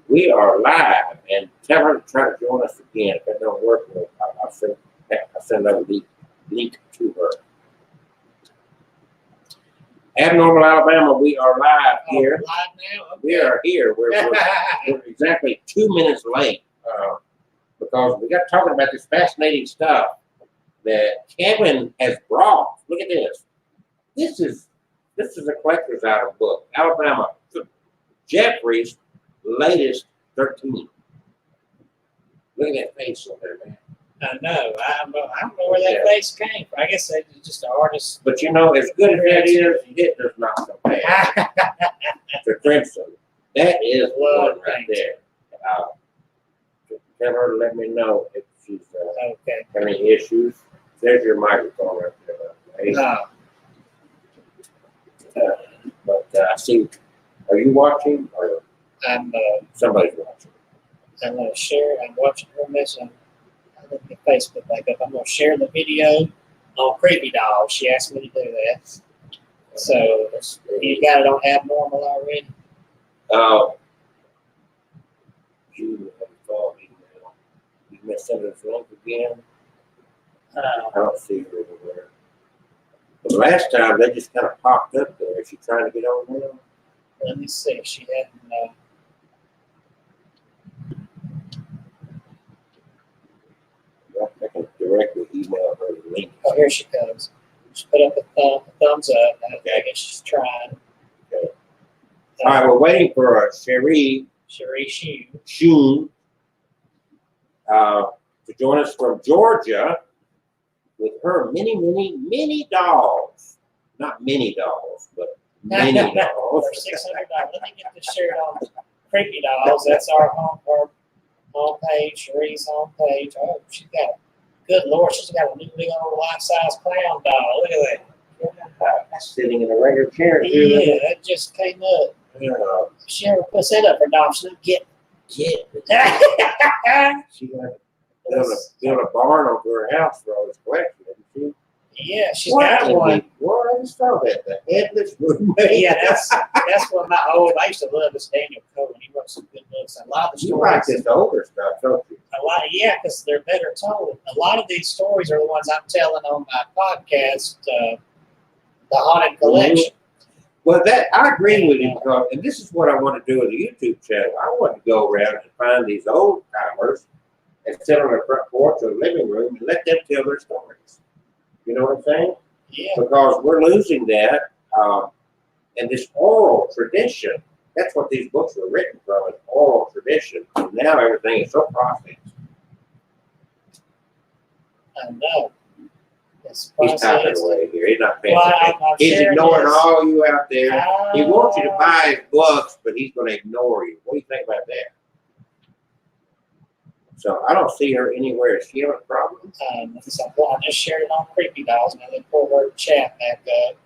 We are live, and tell her to try to join us again. If that don't work, I'll send another link to her. Abnormal Alabama, we are live here. Live now? Okay. We are here. We're exactly 2 minutes late because we got talking about this fascinating stuff that Kevin has brought. Look at this. This is a collector's item book. Alabama Jeffrey's latest 13. Look at that face on there, man. I know. I don't know where that face came from. I guess that's just an artist. But you know, as good as that is, it does not compare to Crimson. That is one right there. Tell her to let me know if she's having any issues. There's your microphone right there. But I see. Are you watching? Or somebody's watching. I'm going to share. I'm watching her message. I look at Facebook back up. I'm going to share the video on Creepy Doll. She asked me to do that. So you got it on Abnormal already? You have thought email. You missed send us link again. I don't see her anywhere. But the last time they just kind of popped up there. Is she trying to get on there? Let me see. She hadn't. I can directly email her the link. Oh, here she comes. She put up a thumbs up. I guess she's trying. Okay. All right, we're waiting for Cherie Shun to join us from Georgia with her mini dolls. Not mini dolls, but mini dolls. For $600. Let me get this shared on Creepy Dolls. That's our home page, Cherie's home page. Oh, she's got, good Lord, she's got a new big old life-size clown doll. Look at that. That's sitting in a regular chair. Yeah, that just came up. Yeah. She never puts that up for adoption. Get. She got build a barn over her house for all this collection, didn't she? Yeah, she's got one. What? I just saw that. The headless roommate. Yeah, that's one of my old. I used to love this Daniel Cohen. He wrote some good books. A lot of the You stories. like this older stuff, don't you? A lot, yeah, because they're better told. A lot of these stories are the ones I'm telling on my podcast, The Haunted Collection. Well, I agree with you because, and this is what I want to do with the YouTube channel. I want to go around and find these old timers and sit on their front porch or living room and let them tell their stories. You know what I'm saying? Yeah. Because we're losing that, and this oral tradition. That's what these books were written from, an oral tradition. And now everything is so processed. I know. He's typing away here. He's not paying attention. He's ignoring all you out there. He wants you to buy his books, but he's going to ignore you. What do you think about that? So I don't see her anywhere. Is she having a problem? I just shared it on Creepy Dolls. Now they pull her chat back up.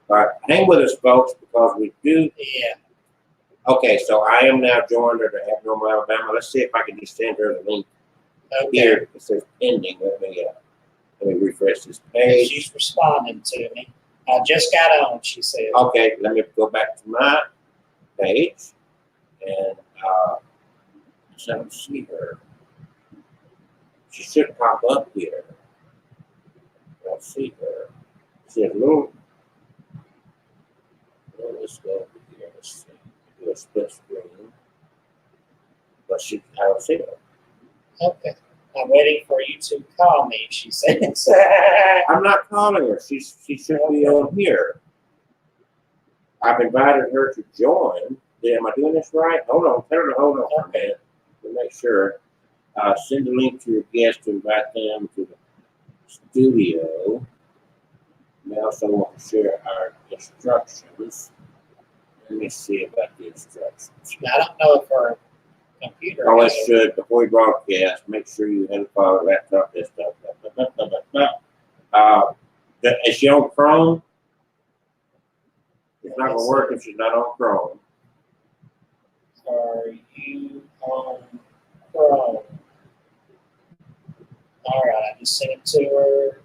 All right, hang with us, folks, because we do. Yeah. Okay, so I am now joined her to Abnormal Alabama. Let's see if I can just send her the link here. It says pending. Let me refresh this page. She's responding to me. I just got on, she said. Okay, let me go back to my page. And so I don't see her. She should pop up here. I don't see her. She has a little. Well, let's go over here. Let's see. Do a split screen. But I don't see her. Okay. I'm waiting for you to call me, she says. I'm not calling her. She should be on here. I've invited her to join. Am I doing this right? Hold on. Tell her to hold on for a minute to make sure. Send a link to your guest to invite them to the studio. We also want to share our instructions. Let me see about the instructions. I don't know if her computer. Oh, it should. Before you broadcast, make sure you have a file, laptop, desktop. Is she on Chrome? It's not going to work if she's not on Chrome. Are you on Chrome? All right, I just sent it to her.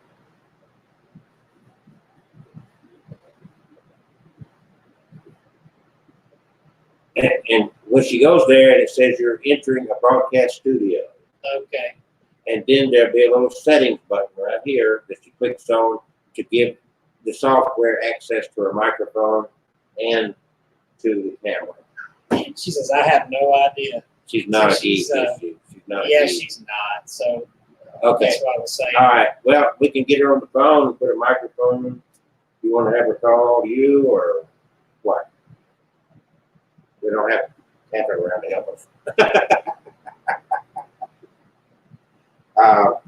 And when she goes there, it says you're entering a broadcast studio. Okay. And then there'll be a little settings button right here that she clicks on to give the software access to her microphone and to the camera. She says, I have no idea. She's not So she's, easy. She's not Yeah, easy. she's not. So Okay. that's what I was saying. All right. Well, we can get her on the phone and put a microphone. You want to have her call you or what? We don't have Catherine around to help us.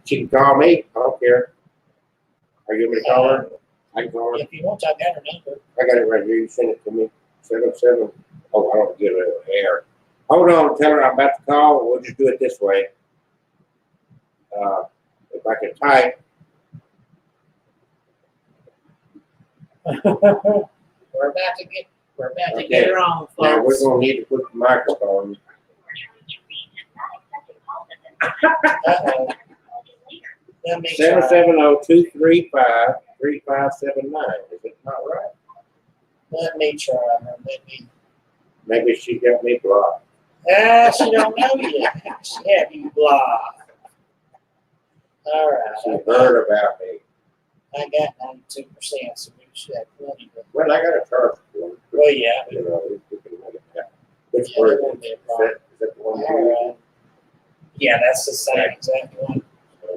She can call me. I don't care. Are you going to call her? I can call her. If you want, I got her number. I got it right here. You send it to me. 77. Oh, I don't get it over air. Hold on. Tell her I'm about to call. We'll just do it this way. If I can type. We're about to get her on, folks. Now we're going to need to put the microphone. Uh-oh. Let me try. 770-235-3579. Is it not right? Let me try her. Maybe she got me blocked. She don't know yet. She had you blocked. All right. She heard about me. I got 92%, so we should have plenty. Well, I got a charge for it. Well, yeah. You know, we can make it happen. Which Yeah, word that won't is be a that? problem. Is that the one you All right. Yeah, that's the same exact one.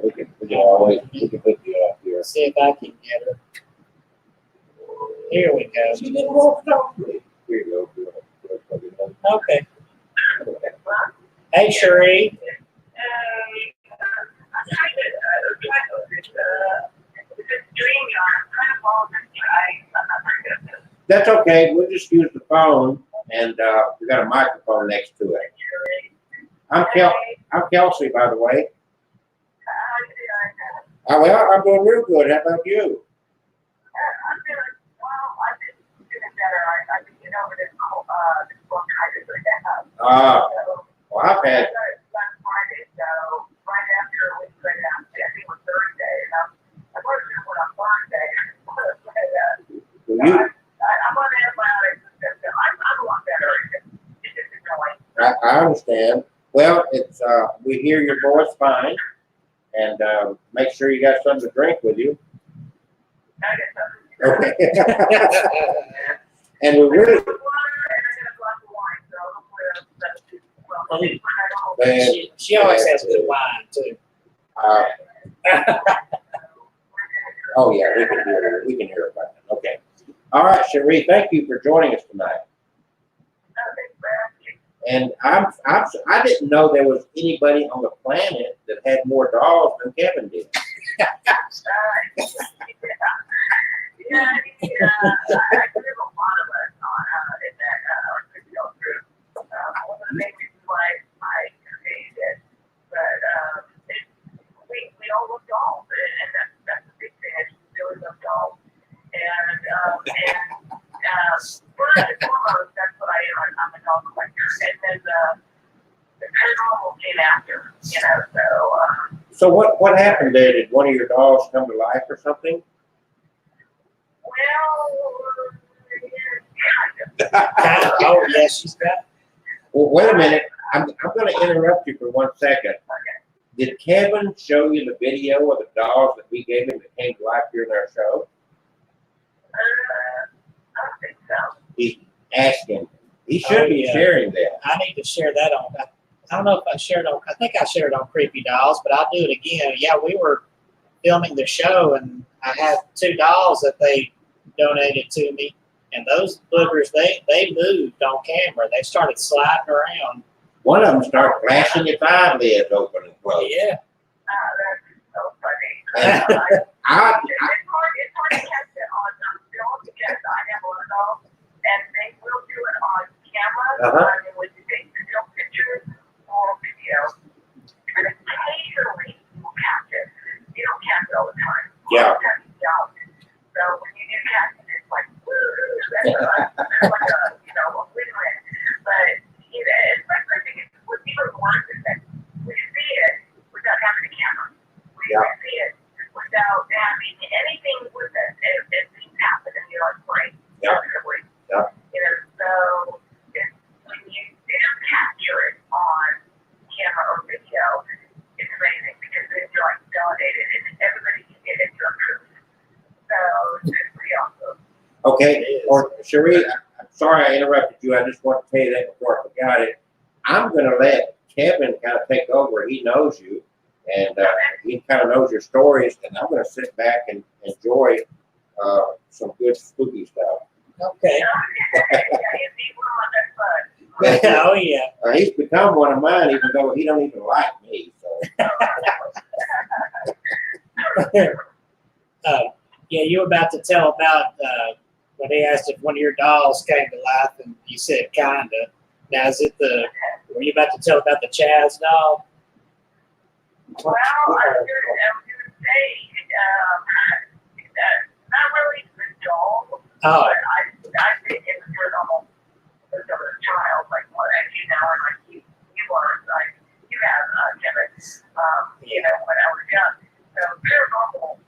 We can always we can put you up here. See if I can get her. Here we go. She didn't want to talk to me. Here you go. Okay. Hey, Sheree. That's okay. We'll just use the phone, and we got a microphone next to it. I'm Kelsey, by the way. Well, I'm doing real good. How about you? Well, I've had. I understand. Well, it's we hear your voice fine, and make sure you got something to drink with you. Okay. And we really. She always has good wine too. Oh yeah, we can hear her. We can hear her fine. Okay. All right, Cherie, thank you for joining us tonight. And I didn't know there was anybody on the planet that had more dolls than Kevin did. So what happened there? Did one of your dolls come to life or something? Oh yes, she's got. Well, wait a minute. I'm going to interrupt you for 1 second. Did Kevin show you the video of the dolls that we gave him that came to life during our show? I don't think so. He's asking. He should be sharing that. I need to share that on. I don't know if I shared on. I think I shared on Creepy Dolls, but I'll do it again. Yeah, we were filming the show, and I had 2 dolls that they donated to me, and those boogers they moved on camera. They started sliding around. One of them started flashing its eyelids open and closed. Yeah. That's so funny. And It's hard to catch it on film because I have one of those, and they will do it on camera. I mean, when you take the film pictures or video, and occasionally you will catch it. You don't catch it all the time. Yeah. So when you do catch it, it's like, woo, that's like a, a win-win. But, especially if it's with people who want it, that we see it without having a camera. We or video, it's amazing because it's like validated and everybody can get into a proof. So it's pretty awesome. Okay, or Cherie, I'm sorry I interrupted you. I just want to tell you that before I forgot it. I'm going to let Kevin kind of take over. He knows you, and he kind of knows your stories, and I'm going to sit back and enjoy some good spooky stuff. Okay. Yeah, he's one of my best buds. Oh yeah. He's become one of mine, even though he don't even like me. So. Yeah, you were about to tell about when they asked if one of your dolls came to life, and you said kinda. Now, is it were you about to tell about the Chaz doll? Well, I was going to say, not really the doll, Oh, but I think it was your normal, as a child, like what, as you know, and like you were, like, you have, Kevin, you know, when I was young. So paranormal,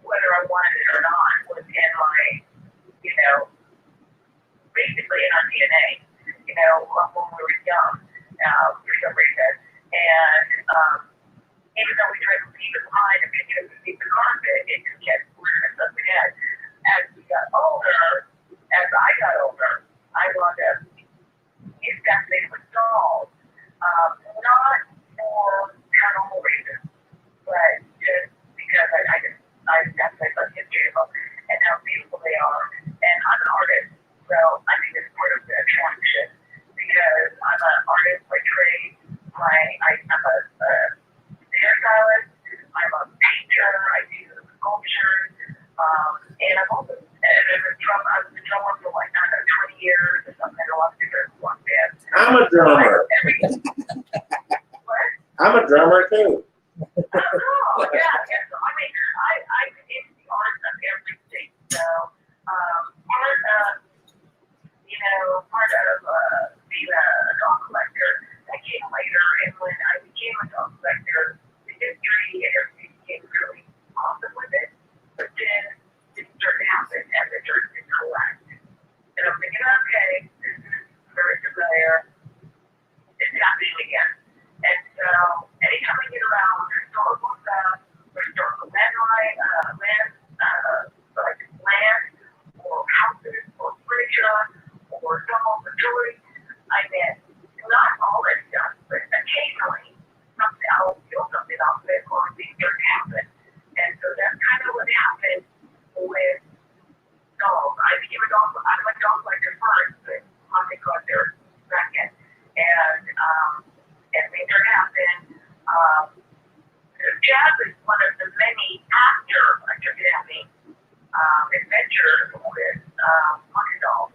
whether I wanted it or not, was in my, you know, basically in our DNA, you know, when we were young, for some reason. And even though we tried to leave it behind and make it beneath the carpet, it just kept rearing us ahead. As we got older, as I got older, I wound up investing with dolls, not for paranormal reasons, but just because I definitely love history of them and how beautiful they are. And I'm an artist, so I think it's part of the attraction because I'm an artist by trade. I'm a hairstylist. I'm a painter. I do sculptures, and I'm also I was a drummer for like 20 years or something. A lot of different rock bands. I'm a drummer. What? I'm a drummer too. Oh, yeah. So, I mean, I into the art of everything. So, part of, you know, being a dog collector, that came later. And when I became a dog collector, the history and everything became really awesome with it. But then it started to happen as it started to collect. And I'm thinking, okay, this is very familiar. It's happening again. And so, anytime I get around historical stuff, or historical land, or houses, or furniture, or dolls, or jewelry, I get not all that stuff, but occasionally something I'll feel something off it, or things start to happen. And so that's kind of what happened with dolls. I'm a dog collector first, but haunted collector second. And things are happening. Jazz is one of the many after having adventures with haunted dolls.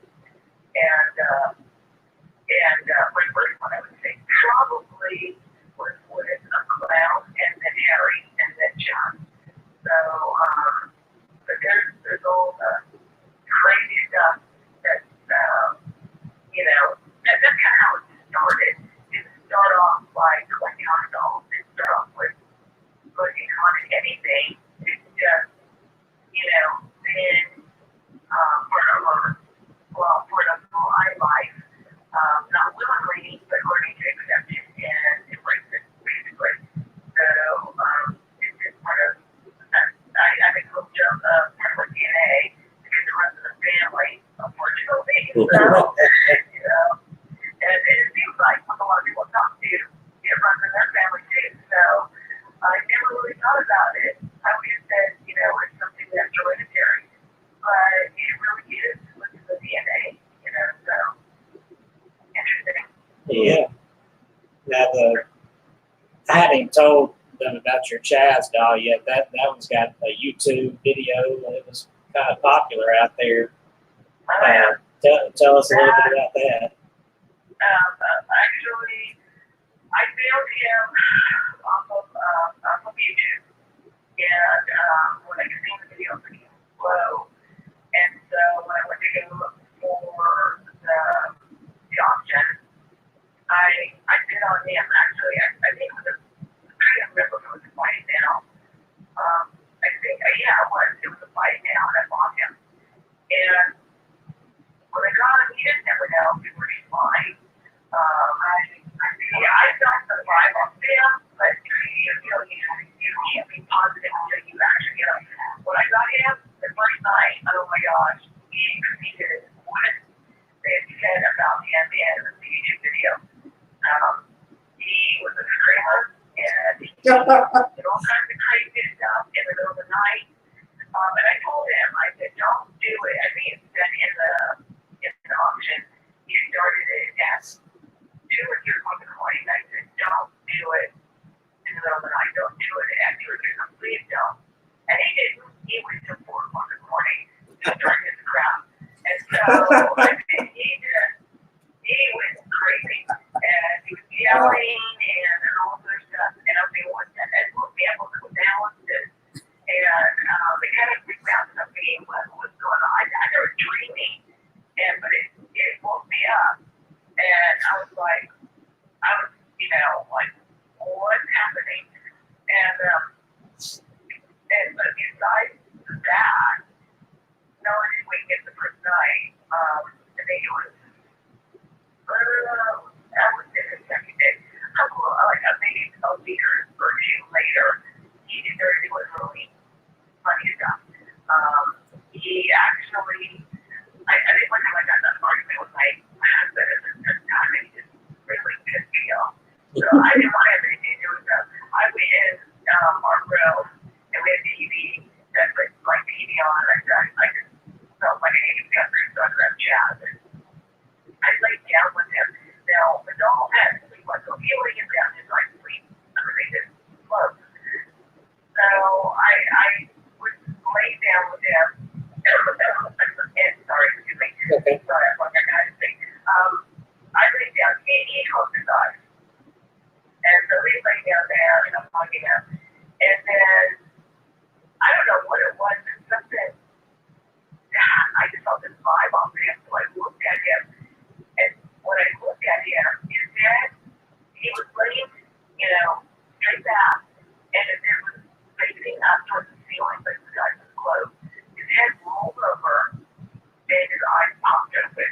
And my first one I would say probably was with a clown, and then Harry, and then John. So but there's all the crazy stuff that you know, that's kind of how it started. It start off by collecting haunted dolls. It start off with collecting haunted anything. It's just, you know, been part of my life, not willingly, but learning to accept it and embrace it, basically. So it's just part of, I think it's just part of our DNA because it runs in the family, unfortunately. So, you know, and it seems like with a lot of people I talk to, it runs in their family too. So I never really thought about it. I always said, you know, it's something that's hereditary, but it really is within the DNA, you know, so interesting. yeah. Now I hadn't told them about your Chaz doll yet. That one's got a YouTube video, and it was kind of popular out there. Tell us a little bit about that. Actually, I found him off of YouTube, and when I seen the video, it became slow. And so when I went to go look for the option, I bid on him. Actually, I think it was I can't remember if it was a fight now. I think, yeah, it was a fight now, and I bought him. And when I got him, he didn't never know if he was flying. I got the vibe on did all kinds of crazy stuff in the middle of the night. And I told him, I said, don't do it. I think it said in the auction, he started it at 2 or 3 o'clock in the morning. I said, don't do it in the middle of the night. Don't do it at 2 or 3 o'clock. Please don't. And he didn't. He went till 4 o'clock in the morning to start his crap. And so I mean, he went crazy. And he was yelling and all this stuff. And I mean, what the heck will be able to balance this? And they kind of freaked out something what was going on. I was dreaming, but it woke me up. And I was like, like, what's happening? But besides that, no, I didn't wake up the first night. I think it was, I was in the second day. Maybe a year or 2 later, he started doing really funny stuff. He actually, I think one time I got in an argument with my husband at the time, and he just really pissed me off. So I didn't want to have anything to do with that. I went in our room, and we had TV that put like TV on. I just felt like I needed to get through, so I grabbed Chaz. And I laid down with him. Now, the doll had sleep, so he laid him down and like sleep underneath his clothes. So I would lay down with him. And sorry, excuse me. Okay. Sorry, I forgot how to say. I laid down. He closed his eyes. And so he lay down there, and I'm hugging him. And then, I don't know what it was, but something, I just felt this vibe off him. So I looked at him, and when I looked at him, his head, he was laying, straight back, and his head was facing up towards the ceiling, but his eyes was closed. His head rolled over, and his eyes popped open.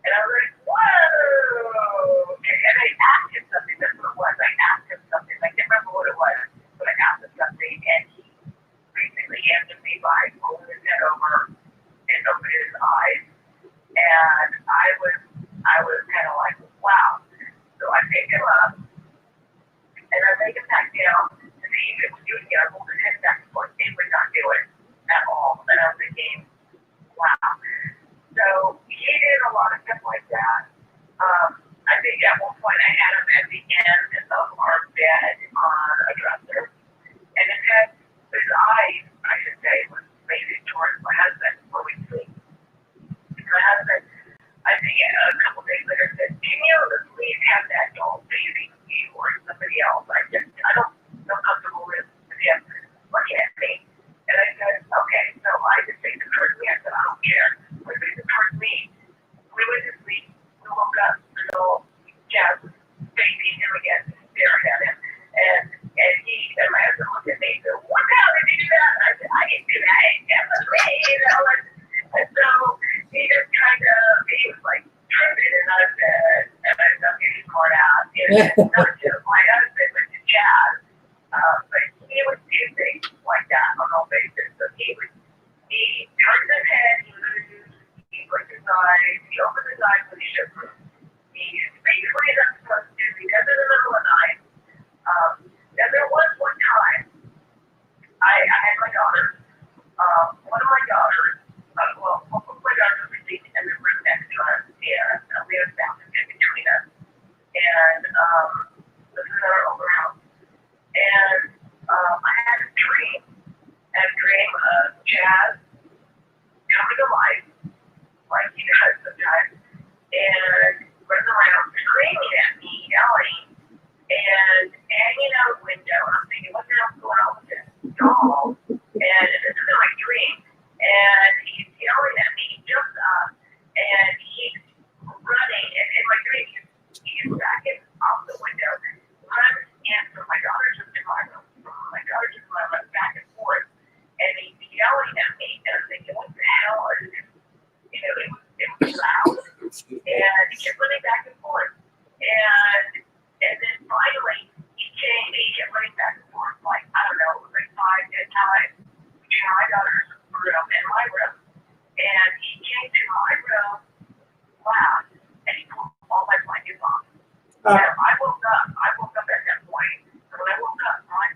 And I was like, whoa! Okay. And I asked him something. That's what it was. I asked him something. I can't remember what it was, but I asked him something, and he basically answered me by pulling his head over and opening his eyes. And I was kind of like, wow. So I picked him up, and I laid him back down to see if it would do it again. I pulled his head back and forth. It would not do it at all. And I was thinking, wow. So he did a lot of stuff like that. I think at one point I had him at the end of our bed on a dresser, and his eyes, I should say, was facing towards my husband where we sleep. My husband, I think a couple days later, said, "Can you at least have that doll facing you or somebody else? I don't feel comfortable with him looking at me." And I said, "Okay." So I just faced him towards me. I said, "I don't care." We faced him towards me. We went to sleep. We woke up. So Chaz was facing him again, staring at him. And my husband looked at me and said, "What the hell did you do that?" And I said, "I didn't do that. That was me." And so he just he was like tripping, and I said, "I'm getting smart out." Not just my husband, but to Chaz. But he would do things like that on all basis. So he turned his head, he blinked his eyes, he opened his eyes when he should move. He basically doesn't supposed to do. He does it in the middle of the night. Then there was one time I had my daughter. One of my daughters, both of my daughters were sleeping in the room next to us, and we had a bathroom in between us. And this is our older house. And I had a dream of Chaz coming to life, like he does sometimes, and running around screaming at me, yelling, and hanging out a window. And I'm thinking, what the hell's going on with this doll? And this is in my dream. And he's yelling at me, he jumps up, and he's running. And in my dream, he's backing off the window, runs in from my daughter's room to my room, from my daughter's room to my room, back and forth. And he's yelling at me, and I'm thinking, what the hell is this? It was loud. And he kept running back and forth. And then finally, he kept running back and forth, like, I don't know, it was like 5-10 times between my daughter's room and my room. And he came to my room, laughed, and he pulled all my blankets off. And I woke up at that point. And when I woke up, my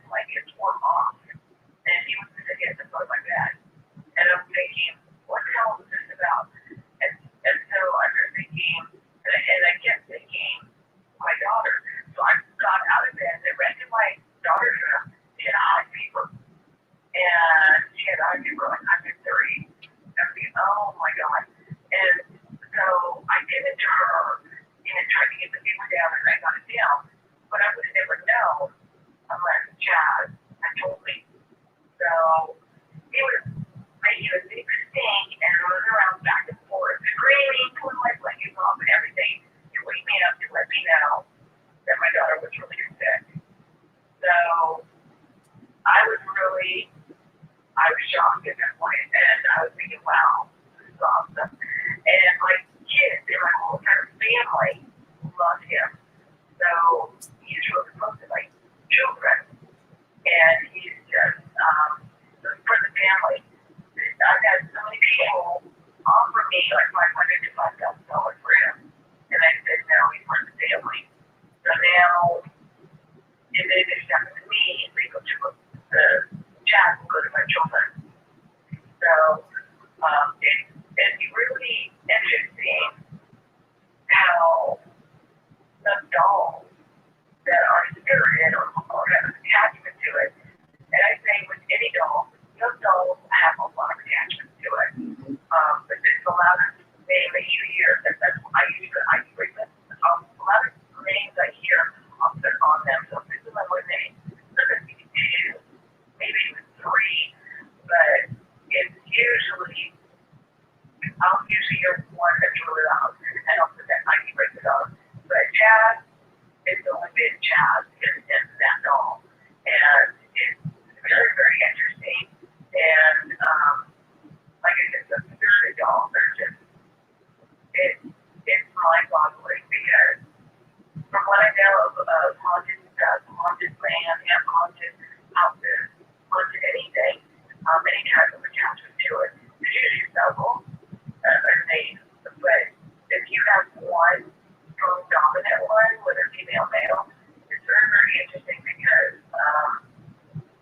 really, I was shocked at that point, and I was thinking, wow, this is awesome. And my kids and my whole entire family love him. So he's really close to my children, and he's just, so for the family, I've had so many people offer me like $500 to $5,000 for him, and I said no, he's part of the family. So now, if anything's happened to me, they go to the chat will go to my children. So it's really interesting how some dolls that are spirited or have an attachment to it. And I say with any doll, those dolls have a lot of attachment to it. But it's allowed us to name a few years. That's I usually a lot of names I hear I'll put on them. So this is my one name. Sometimes you can two, maybe even three, but it's usually I'll usually hear one that's really loud, and I'll put that I can break it up. But Chaz, it's only been Chaz in that doll, and it's very, very interesting. And like I said, the spirit dolls are just it's mind-boggling because from what I know of haunted stuff, haunted land, and haunted houses, haunted anything, many types of attachment to it. There's usually several names, but if you have one strong dominant one, whether female male, it's very, very interesting because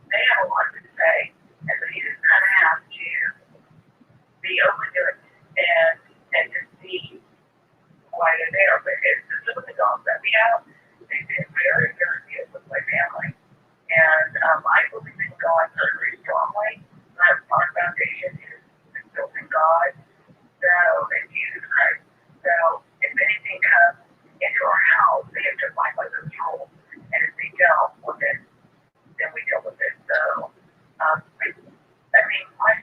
they have a lot to say, and so you just kind of have to be open to it and to see why they're there. But it's some of the dogs that we have, they've been very, very good with my family. And I believe in God very strongly. Our foundation is built in God, so in Jesus Christ. So if anything comes into our house, they have to abide by those rules. And if they don't, well then we deal with it. So I mean my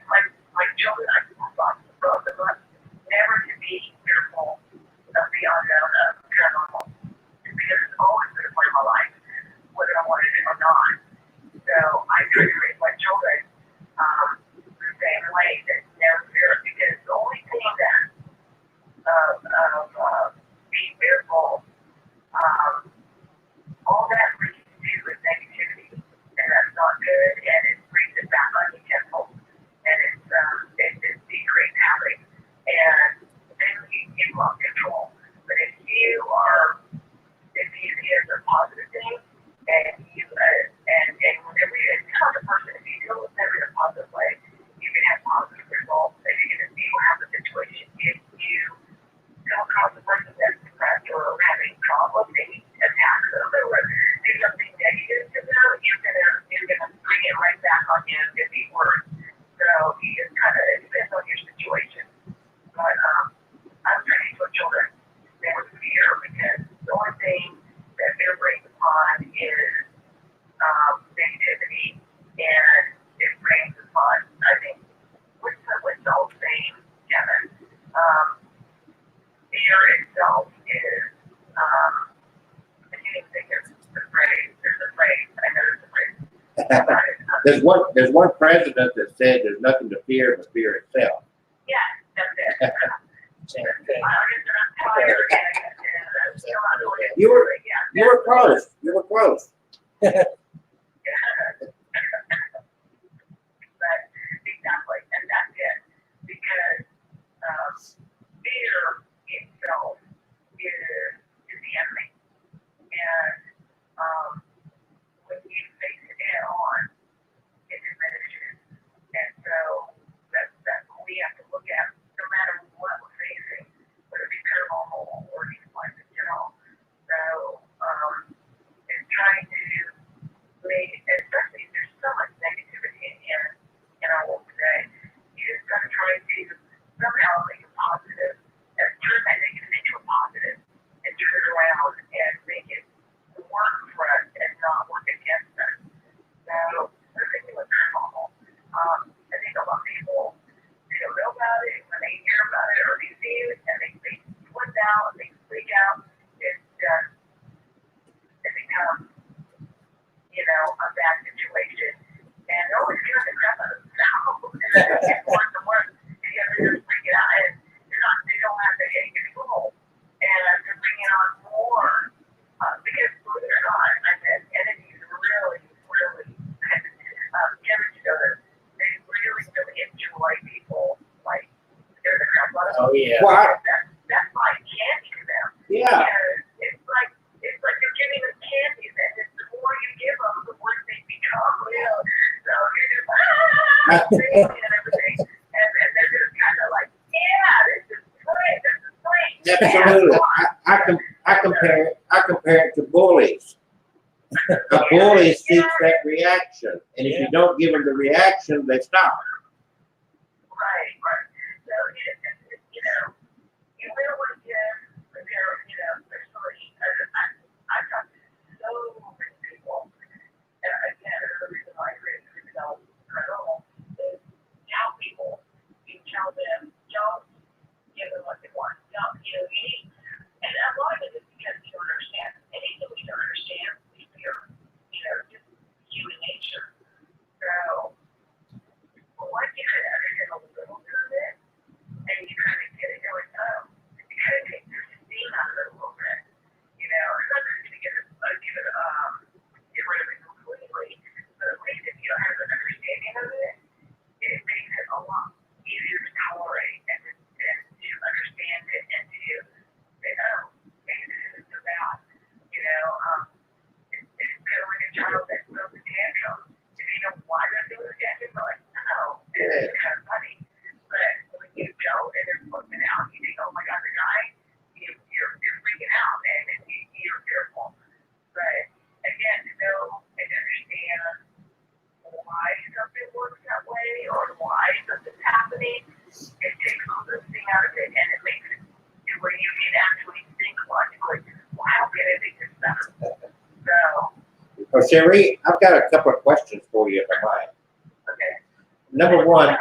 children, I thought both of us never to be fearful of the unknown, of paranormal, because it's always been a part of my life, whether I wanted it or not. So I try to raise my children the same way, that never fear, because the only thing that of being fearful, all that leads to is negativity, and that's not good, and it brings it back on you tenfold, and it decreases habit, and then you lost control. But if you see it as a positive thing, and you and whenever you tell the person, if you deal with them in a positive way, you can have positive results, and you're going to see what happens in situation. If you come across a person that's depressed or having problems, maybe attack them or do something negative to them, you're gonna bring it right back on you and be worse. So you just kind of, it depends on your situation. But I'm trying to teach children never fear, because the only thing that fear brings upon is negativity, and it brings upon, I think, what's the old saying, Kevin? Fear itself is, I can't even think of the phrase. There's a phrase. I know there's a phrase. There's one president that said there's nothing to fear but fear itself. Yeah, that's it. You were close. You were close. But exactly, and that's it. Because fear itself is the enemy. And when you face it head on, it diminishes. And so that's what we have to look at, no matter what we're facing, whether it be paranormal or even life in general. So it's trying to make, especially if there's so much negativity in our world today, you just got to try to somehow make it positive, and turn that negative into a positive, and turn it around and make it work for us Oh yeah. Well, That's like candy to them. yeah. Because it's like you're giving them candies, and the more you give them, the worse they become. So you're just and everything, and they're just kind of like, yeah, this is great. This is great. Absolutely. I compare it to bullies. A bully seeks that reaction, and if you don't give them the reaction, they stop. Right. So it's you will want to especially I've got so many people, and again, the reason why I created the Incredible is tell people, you tell them, don't give them what they want. Don't, you need, and a lot of it is because you don't understand. Anything we don't understand, we fear, just human nature. So, once you kind of understand a little bit of it, and you kind of get it going, you kind of take the steam out of it a little bit. It's not just going to get rid of it completely, but at least if you don't have an understanding of it, it makes it a lot easier to tolerate and to understand it and to say, oh, maybe this isn't so bad. It's kind of like a child that throws a tantrum. If you know why they're doing a tantrum, they're like, no, it's kind of funny. But when you don't and they're flipping out, you think, oh my God, they're dying, you're freaking out and you're fearful. But again, to know and understand why something works that way or why something's happening, it takes all this thing out of it and it makes it to where you can actually think logically, well, how can I make this better? So, Sherry, I've got a couple of questions for you, if I might. okay. Number one,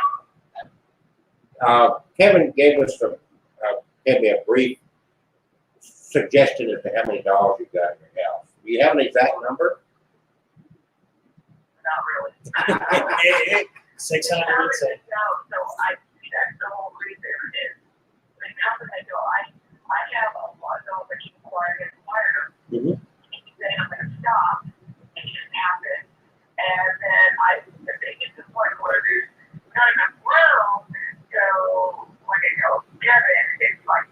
Kevin gave me a brief suggestion as to how many dollars you got in your house. Do you have an exact number? Not really. 600. So that's the whole reason is the company I have a lot of which required fire. Mm-hmm. Then I'm going to stop and just happen. And then they get to the point where there's not enough room. So when they go Kevin, it's like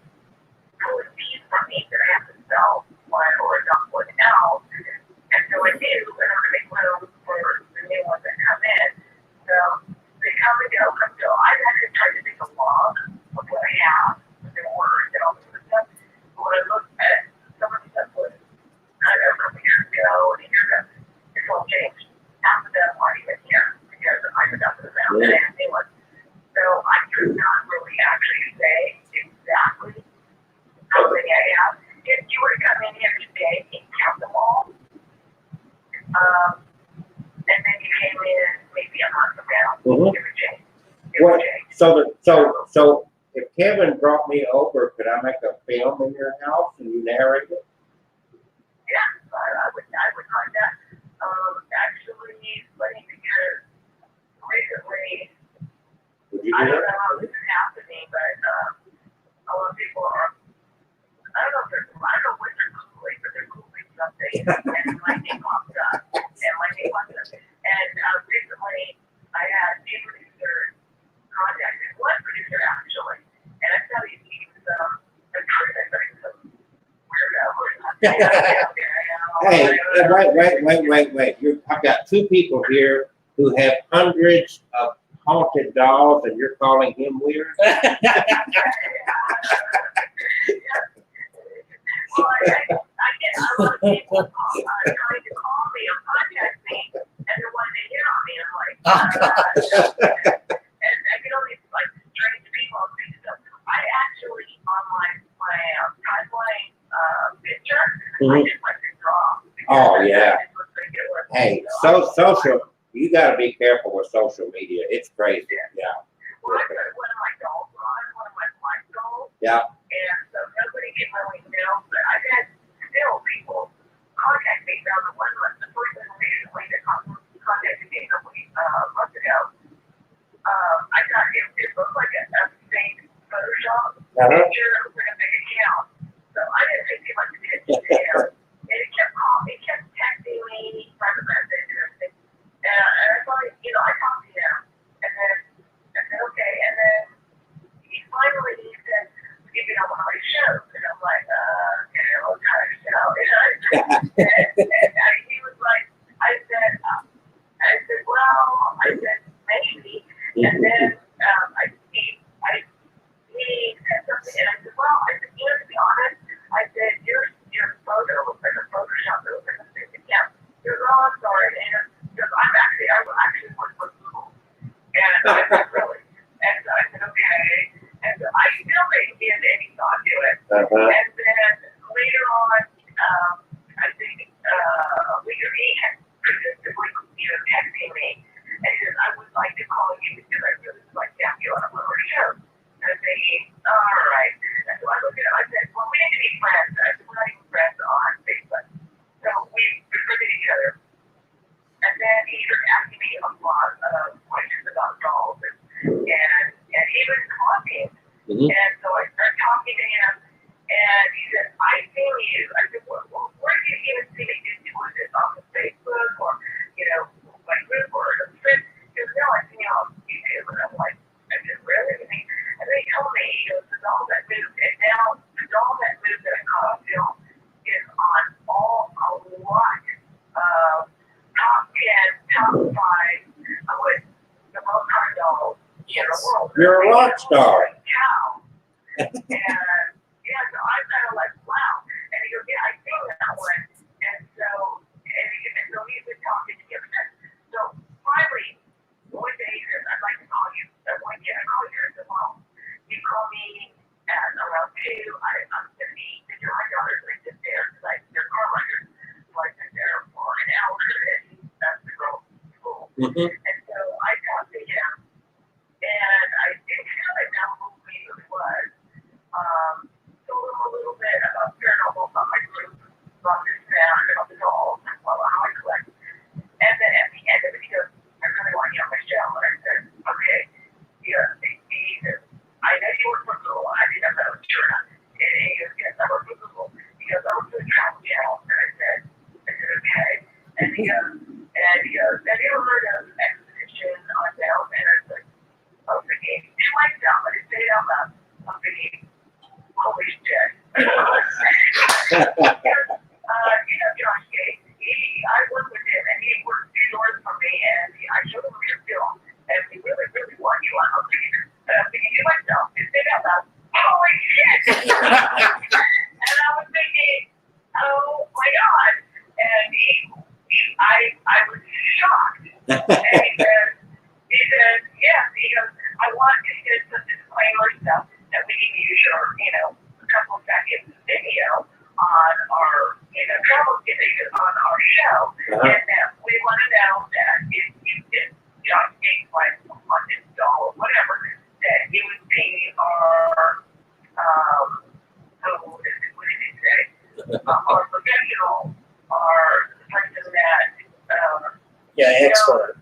pulling teeth from me that I have to sell one or someone else. And so I do in order to make room for the new ones that come in. So they come and go. So I've actually tried to make a log of what I have, their words and all this other stuff. But when I look at some of the stuff was kind of a couple years ago, and it's all changed. Half of them aren't even here because I've adopted them and I have new ones. So I could not really actually say exactly how many I have. If you were to come in here today and count them all, and then you came in maybe a month from now, it would change. Well, so if Kevin brought me over, could I make a film in your house and you narrate it? Yeah, I would like that. Actually, it's funny because recently, Would you I do don't that? know how this is happening, but a lot of people are, I don't know what they're Googling, but they're Googling something, and my name pops up, and recently, I had two producers contacted, one producer actually, and I thought he's some improvement, but he's some weirdo or something. Hey, wait. I've got two people here who have hundreds of haunted dolls, and you're calling him weird? Well, I get a lot of people trying to call me or contact me, and they're wanting to hit on me. I'm like, and I get all these like strange people and things. So I actually on my timeline picture, I just like to draw. Oh yeah. Hey, so social. You got to be careful with social media. It's crazy. Yeah. Well, I put one of my dolls on, one of my blind dolls. Yeah. And so nobody can really know, but I've had still people contact me. Now, the person recently that contacted me a couple months ago, I got it looked like a fake Photoshop picture with a big account. So I didn't pay too much attention to him. And it kept calling me, kept texting me, private message and everything. And I thought, I talked to him. And then I said, okay. And then he finally said, well, I said, maybe. And then he said something, and I said, well, I said, you know, to be honest, I said, your photo looks like a Photoshop, it looks like a fake account. He goes, oh, I'm sorry. And he goes, I actually work for Google. And I said, really? And so I said, okay. And so I still didn't give any thought to it. And then later on, I think later he had persistently, texting me. And he said, I would like to call you because I really would like to have you on a little show. And I'm thinking, all right. And so I looked at him, I said, well, we need to be friends. I said, we're not even friends on Facebook. So we befriended each other. And then he started asking me a lot of questions about dolls and he was talking. And so I started talking to him and he said, I seen you. I said, well, where did you even see me? Was it on Facebook or, my group or a friend? He goes, no, I seen you on YouTube. And I'm like, I said, really? And they told me, he goes, the doll that moved. And now the doll that moved that I caught on film is on a lot of top 10, top 5 with the most hard dolls in the world. You're a rock star. Cow. And yeah, so I'm kind of like, wow. And he goes, yeah, I seen that one. And so he's been talking to him. So finally, one day he says, I'd like to call you. I said, why can't I call you? I said, well, you call me at around 2. I'm going to be with my daughters. I sit there because they're car riders. So I sit there for an hour and that's the girls' school. And so I talked to him and I didn't really know who he really was. Told him a little bit about paranormal, about my group, about this sound, about the dolls, and how I collect. And then at the end of it, he goes, I really want you on my show. And I said, okay. He says, I know you work for Google. I didn't know sure enough. And he goes, yes, I work for Google. He goes, I work for the Travel Channel. And I said, okay. And he goes, have you ever heard of Expedition on Sales? And I said, oh, thinking, do you like that? But I say it out loud. I'm thinking, holy shit. Josh Gates, I worked with him and he worked 2 doors from me and I showed him your film and we really, really want you on. I'm thinking to myself, and say it out loud, holy shit. And I was thinking, oh my God. And I was shocked. And he said, yes, he goes, I want to get some disclaimer stuff that we can use your, a couple of seconds video on our, travel video on our show. And that we want to know that if you did Josh Gates like on this doll or whatever, that you would be our, what did he say? Our professional, our person that, expert.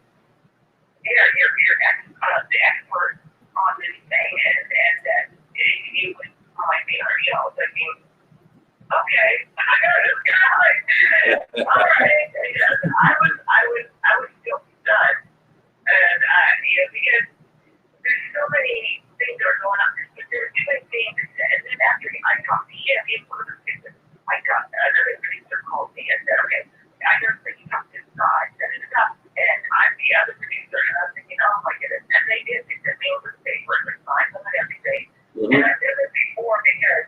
You're the expert on this thing, and that you would probably be on our show. So I mean, okay, I got this guy. All right, I was still stunned, and because there's so many things that are going on. But there's too many things, and then after I talked to him, he was I got another producer called me and said, okay, I know that you talked to this guy, set it up, and I'm the other producer, and I was thinking, oh my goodness, and they did. They sent me over the paper and signed them and everything. And I did this before because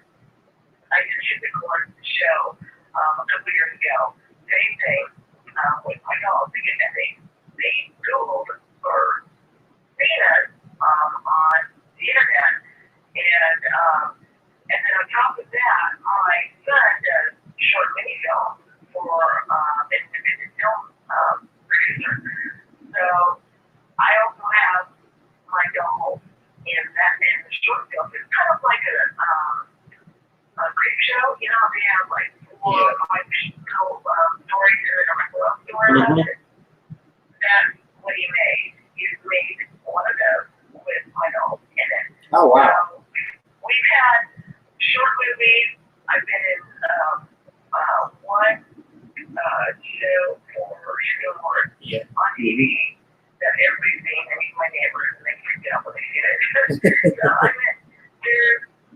I just used to go on the show a couple years ago. Same thing with my dogs. And they Googled or seen us on the internet. And then on top of that, my son does short mini films for an independent film producer. So I also have my doll in the short film. It's kind of like a creep show. They have like 4 like little stories and then a love story. That's what he made. He made one of those with my doll in it. Oh, wow. We've had short movies. I've been in one show for Shore on TV that everybody's seen, and even my neighbors, and they freaked out when they see it. So I mean,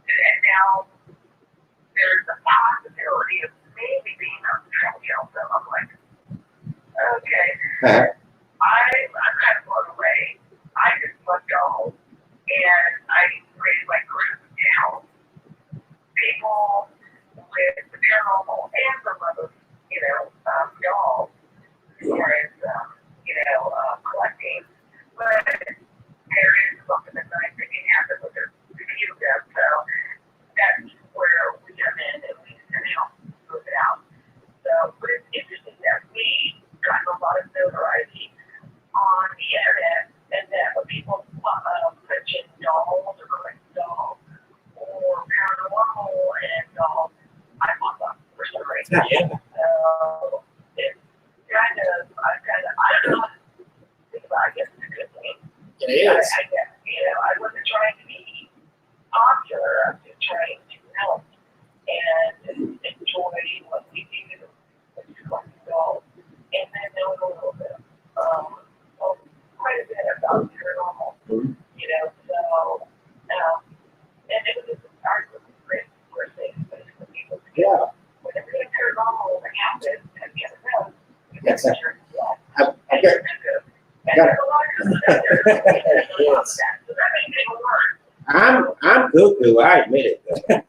and now there's a possibility of maybe being on the travel channel. So I'm like, okay. I'm of notoriety on the internet, and that when people purchase dolls or like dolls or paranormal and dolls, I pop up for some reason. Yeah. So it's I don't know. I guess it's a good thing. It is. I guess, I wasn't trying to be popular. I'm just trying to help and enjoy what we do, which is what we go. And then know a little bit, quite a bit about paranormal, so, and it was just a great for a safe space for people to Yeah. when everything paranormal happens, and you know, That's it's sure, I got, and there's a lot of stuff there. Yes. So that makes it work. I'm cuckoo, I admit it.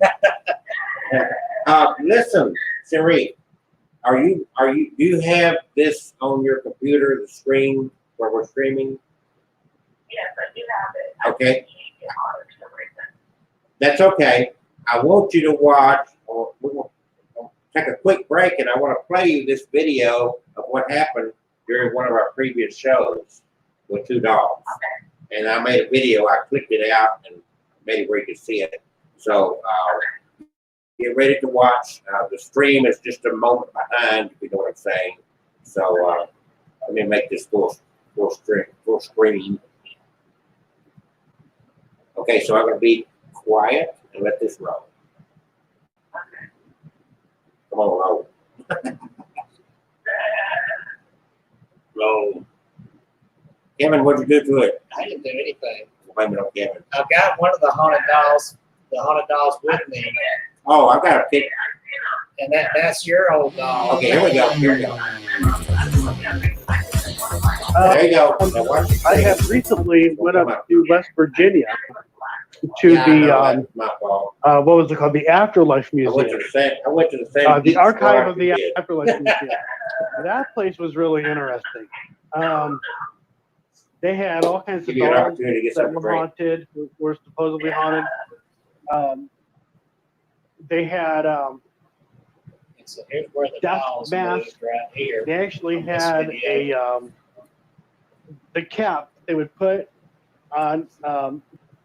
Listen, Cherie, do you have this on your computer, the screen where we're streaming? Yes, I do have it. Okay. I can't get on it for some reason. That's okay. I want you to watch, or we're going to take a quick break, and I want to play you this video of what happened during one of our previous shows with two dogs. Okay. And I made a video, I clicked it out and made it where you can see it. So get ready to watch. The stream is just a moment behind, if you know what I'm saying. So let me make this full screen. Okay, so I'm going to be quiet and let this roll. Come on, roll. Roll. Kevin, what'd you do to it? I didn't do anything. Wait a minute, Kevin. I've got one of the haunted dolls with me, Oh, I've got a pic. and that's your old doll. Okay, here we go. Here we go. There you go. Now watch the I screen. have recently went up to West Virginia to Yeah, I know, the that's my fault. what was it called? The Afterlife I went to Museum. the same. The beach archive where of the I did. Afterlife Museum. That place was really interesting. They had all kinds of Give you an dolls opportunity to get that something to were drink. haunted, were supposedly haunted. They had And so here's where the Death dolls mask. moved right here. they actually On this had video. the cap they would put on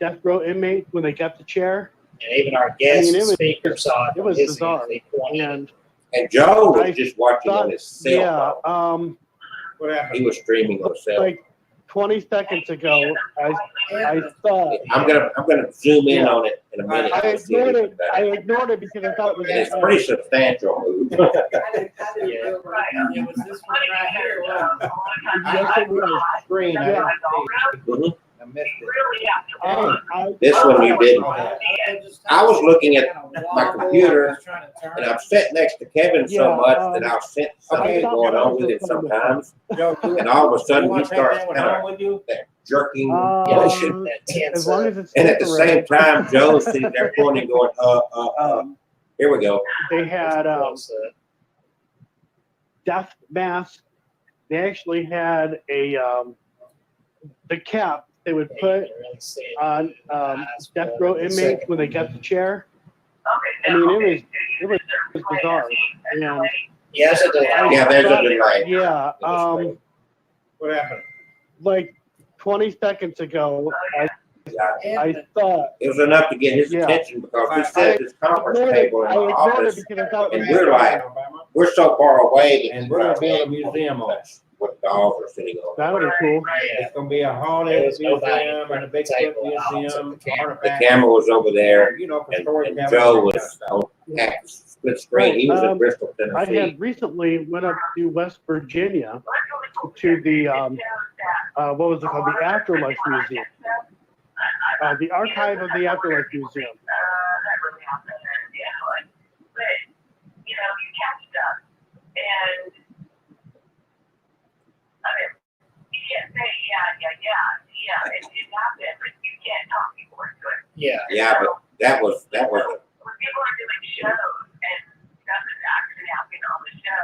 death row inmates when they got the chair. And even our guest it was- speaker saw it. it was on his bizarre. end. He pointed it. And And Joe was I just watching on his cell yeah, phone. What happened? He was streaming on his cell phone. like 20 seconds ago, I thought I'm gonna zoom in Yeah. on it in a minute. I and see if ignored it's it. better. I ignored it because I thought it was. And it's a pretty substantial move. Yeah. It was this one right here. wasn't it? Yes, it was. Screen. Yeah. Mhm. I missed it. Really have to This one you didn't. I was looking at my Wall, computer, I was trying to turn And it. I'm sitting next to Kevin so Yeah, much that I'll sense something I thought going on with it sometimes. And all of a sudden he starts kind of that jerking motion. That tense as long up. as it's And at the same time, Joe's sitting there pointing, going, Here we go. they had Close up. death mask. They actually had a the cap they would You put can really see it. on Eyes death flooded. row The inmates second when they one. got the chair. Okay, I mean, now, it was bizarre. And Yeah, there's a delay. Yeah, there's a delay. yeah, What happened? like 20 seconds ago, Yeah. I thought It was enough to get his Yeah. attention because we set at this conference table in I our ignored it office. because I thought it And was we're like, we're so far away that And he's we're gonna not build a really museum on it. touch what dogs are sitting on. that'll be cool. It's gonna be a There haunted was nobody in museum front and a of the big table and all, museum, except the camera. The artifacts. camera was over there, You know, for and storytelling. Joe was on half split screen. He was in Bristol, I Tennessee. had recently went up to West Virginia to the what was it called? The Afterlife Museum. The archive of the Afterlife Museum. that really happened, but, you catch stuff, and, I mean, you can't say, yeah, it happened, but you can't talk people into it. Yeah. Yeah, but that was When people are doing shows, and stuff is actually happening on the show,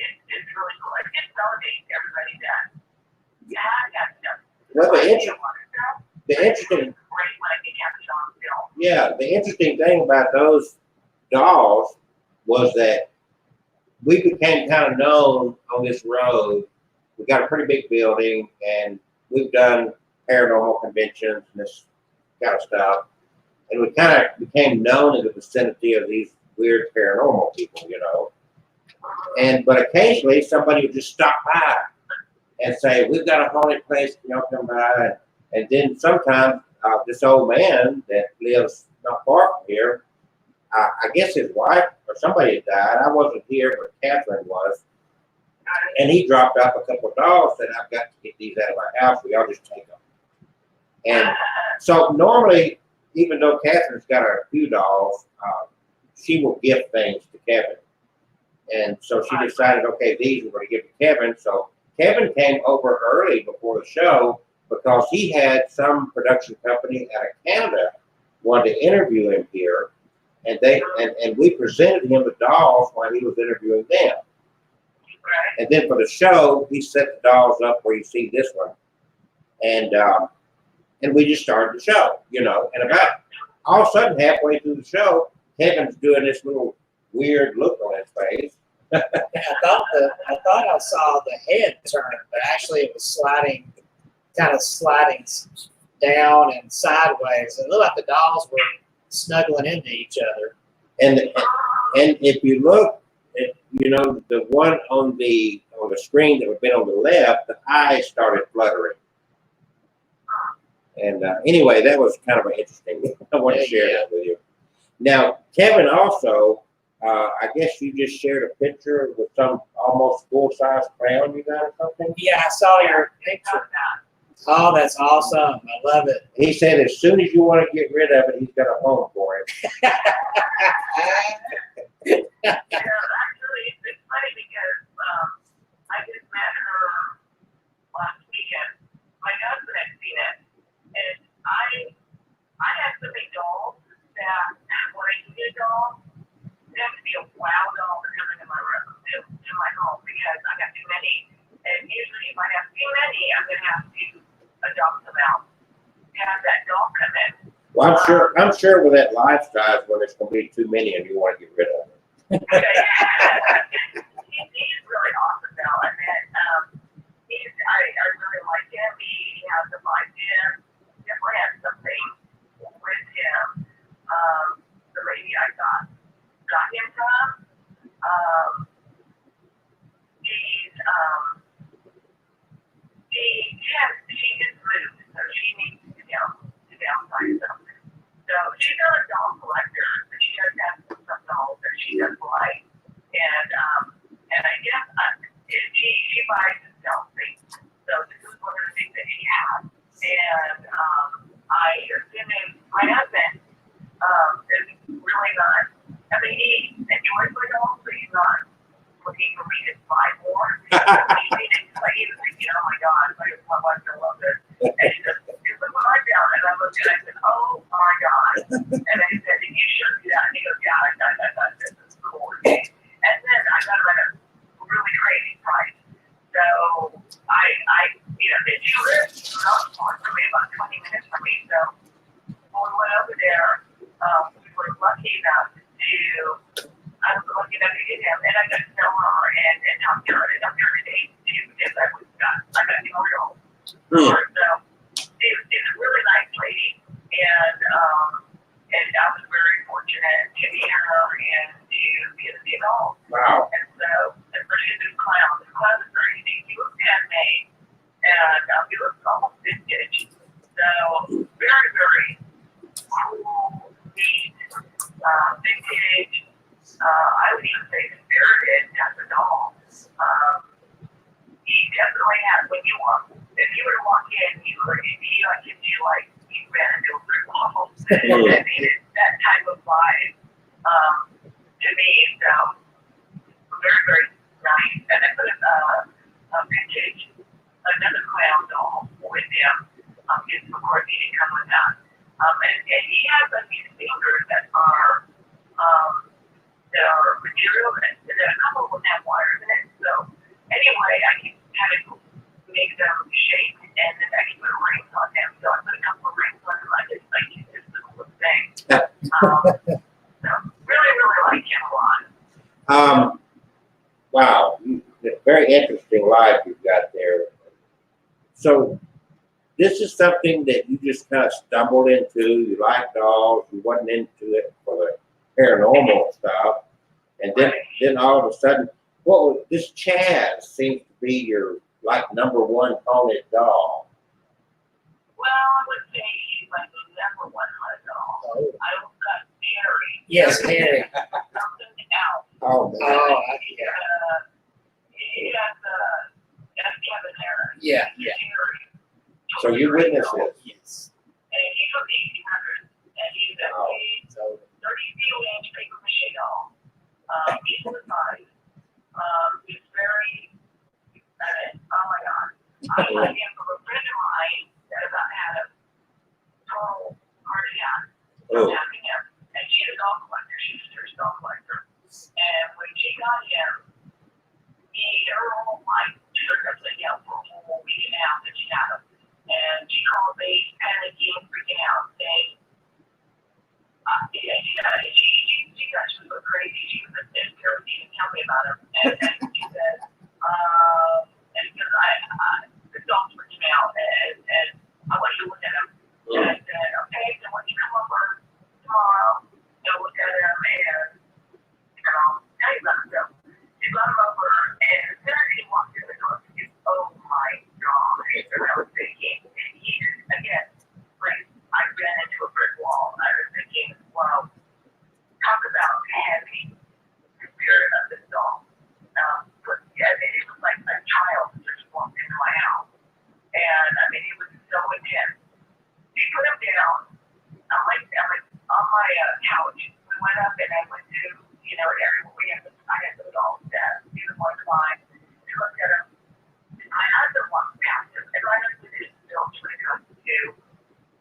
it's really cool. It just validates everybody that, that stuff. well. The It's interesting, great when I can capture on film. yeah, the interesting thing about those dolls was that we became kind of known on this road we got a pretty big building, and we've done paranormal conventions and this kind of stuff. And we kind of became known in the vicinity of these weird paranormal people, you know. But occasionally somebody would just stop by and say, "We've got a haunted place, can y'all come by?" And then sometimes this old man that lives not far from here, I guess his wife or somebody had died. I wasn't here, but Catherine was. And he dropped off a couple of dolls, and I've got to get these out of my house. We all just take them. And so normally, even though Catherine's got a few dolls, she will give things to Kevin. And so she decided, okay, these we're going to give to Kevin. So Kevin came over early before the show because he had some production company out of Canada wanted to interview him here, and we presented him the dolls while he was interviewing them. And then for the show, he set the dolls up where you see this one, and we just started the show, you know. And about all of a sudden, halfway through the show, Kevin's doing this little weird look on his face. And I thought I saw the head turn, but actually it was kind of sliding down and sideways. It looked like the dolls were snuggling into each other. And if you look at, you know, the one on the screen that would have been on the left, the eyes started fluttering. And anyway, that was kind of interesting. I want to share that with you. Now, Kevin also, I guess you just shared a picture with some almost full-size clown you got or something? Yeah, I saw your picture. Oh, that's awesome. I love it. He said as soon as you want to get rid of it, he's got a home for it. Actually, it's funny because I just met her last weekend. My husband had seen it, and I have so many dolls that when I need a doll, it has to be a wow doll to come into my room, to my home, because I got too many. And usually, if I have too many, I'm going to have to adopt them out. Have that doll come in. Well, I'm sure with that life size, when there's going to be too many and you want to get rid of them. He's really awesome though, and then I really like him. He has a vibe to him. Definitely has something with him. The lady I got him from, she just moved, so she needs to downsize something. So she's not a doll collector, but she does have some dolls that she does like. And I guess she buys and sells things. So this is one of the things that she has. And I assume my husband is really not, I mean, he enjoys my dolls, but he's not looking for me to buy more. He was thinking, oh my God, my wife will love this. And he said, look what I found. And I looked and I said, oh my God. And I said, you should do that. And he goes, yeah, I thought this is cool. And then I got him at a really crazy price. So she lives not far from me, about 20 minutes from me. So when we went over there, we were lucky enough to get him, and I got to know her and talk to her today too, because I got to know her. So she was a really nice lady, and I was very fortunate to meet her and to be able to get home. Wow. And so, especially this clown is very unique. He was handmade, and he was almost vintage. So, very, very cool, neat, vintage. I would even say spirited as a doll. He definitely has, if you were to walk in, he gives you like, you've been into a brick wall. I mean, it's that type of vibe, to me. So, very, very nice. And I put a vintage, another clown doll with him. Because of course he didn't come with that. And he has these fingers that are, material, and a couple of them have wires in it. So anyway, I can kind of make them shape, and then I can put rings on them. So I put a couple of rings on them. I just like it's the coolest thing. So really, really like him a lot. Wow, very interesting life you've got there. So this is something that you just kind of stumbled into. You like dogs. You wasn't into it for the paranormal stuff, and then all of a sudden, this Chaz seems to be your like #1 haunted dog. Well, I would say he's like the #1 hunted dog. Oh. I got Harry. Yes, Harry. Something else. Oh, man. Oh, He has that's Kevin Harris. yeah. Harry. So you witnessed this? Yes. And he's from the 1800s, and he's a big, So 32-inch paper mache doll. Equal size. He's very, oh my God. I got him from a friend of mine that about had a total heart attack from having him. And she's a dog collector. She's a serious dog collector. And when she got him, her whole life turned upside down for a whole week and a half that she had him. And she called me panicking, freaking out, saying, she got she was so crazy. She was a terrible to tell me about him. And she said, and because the dog's freaking out, and I want you to look at him. And I said, okay, so when you come over tomorrow, you'll look at him, and I'll tell you about him. So she got him over, and as soon as he walked in the door, she said, oh my gosh. And I was thinking, he just, again, like, I ran into a brick wall. I was thinking, wow, talk about heavy spirit of this dog. But yeah, it was like a child just walked into my house. And I mean, it was so intense. She put him down. I'm like on my couch. We went up and I went to, I had the dog that he was one climb. She looked at him. My husband walked past him, and my husband is still when it comes to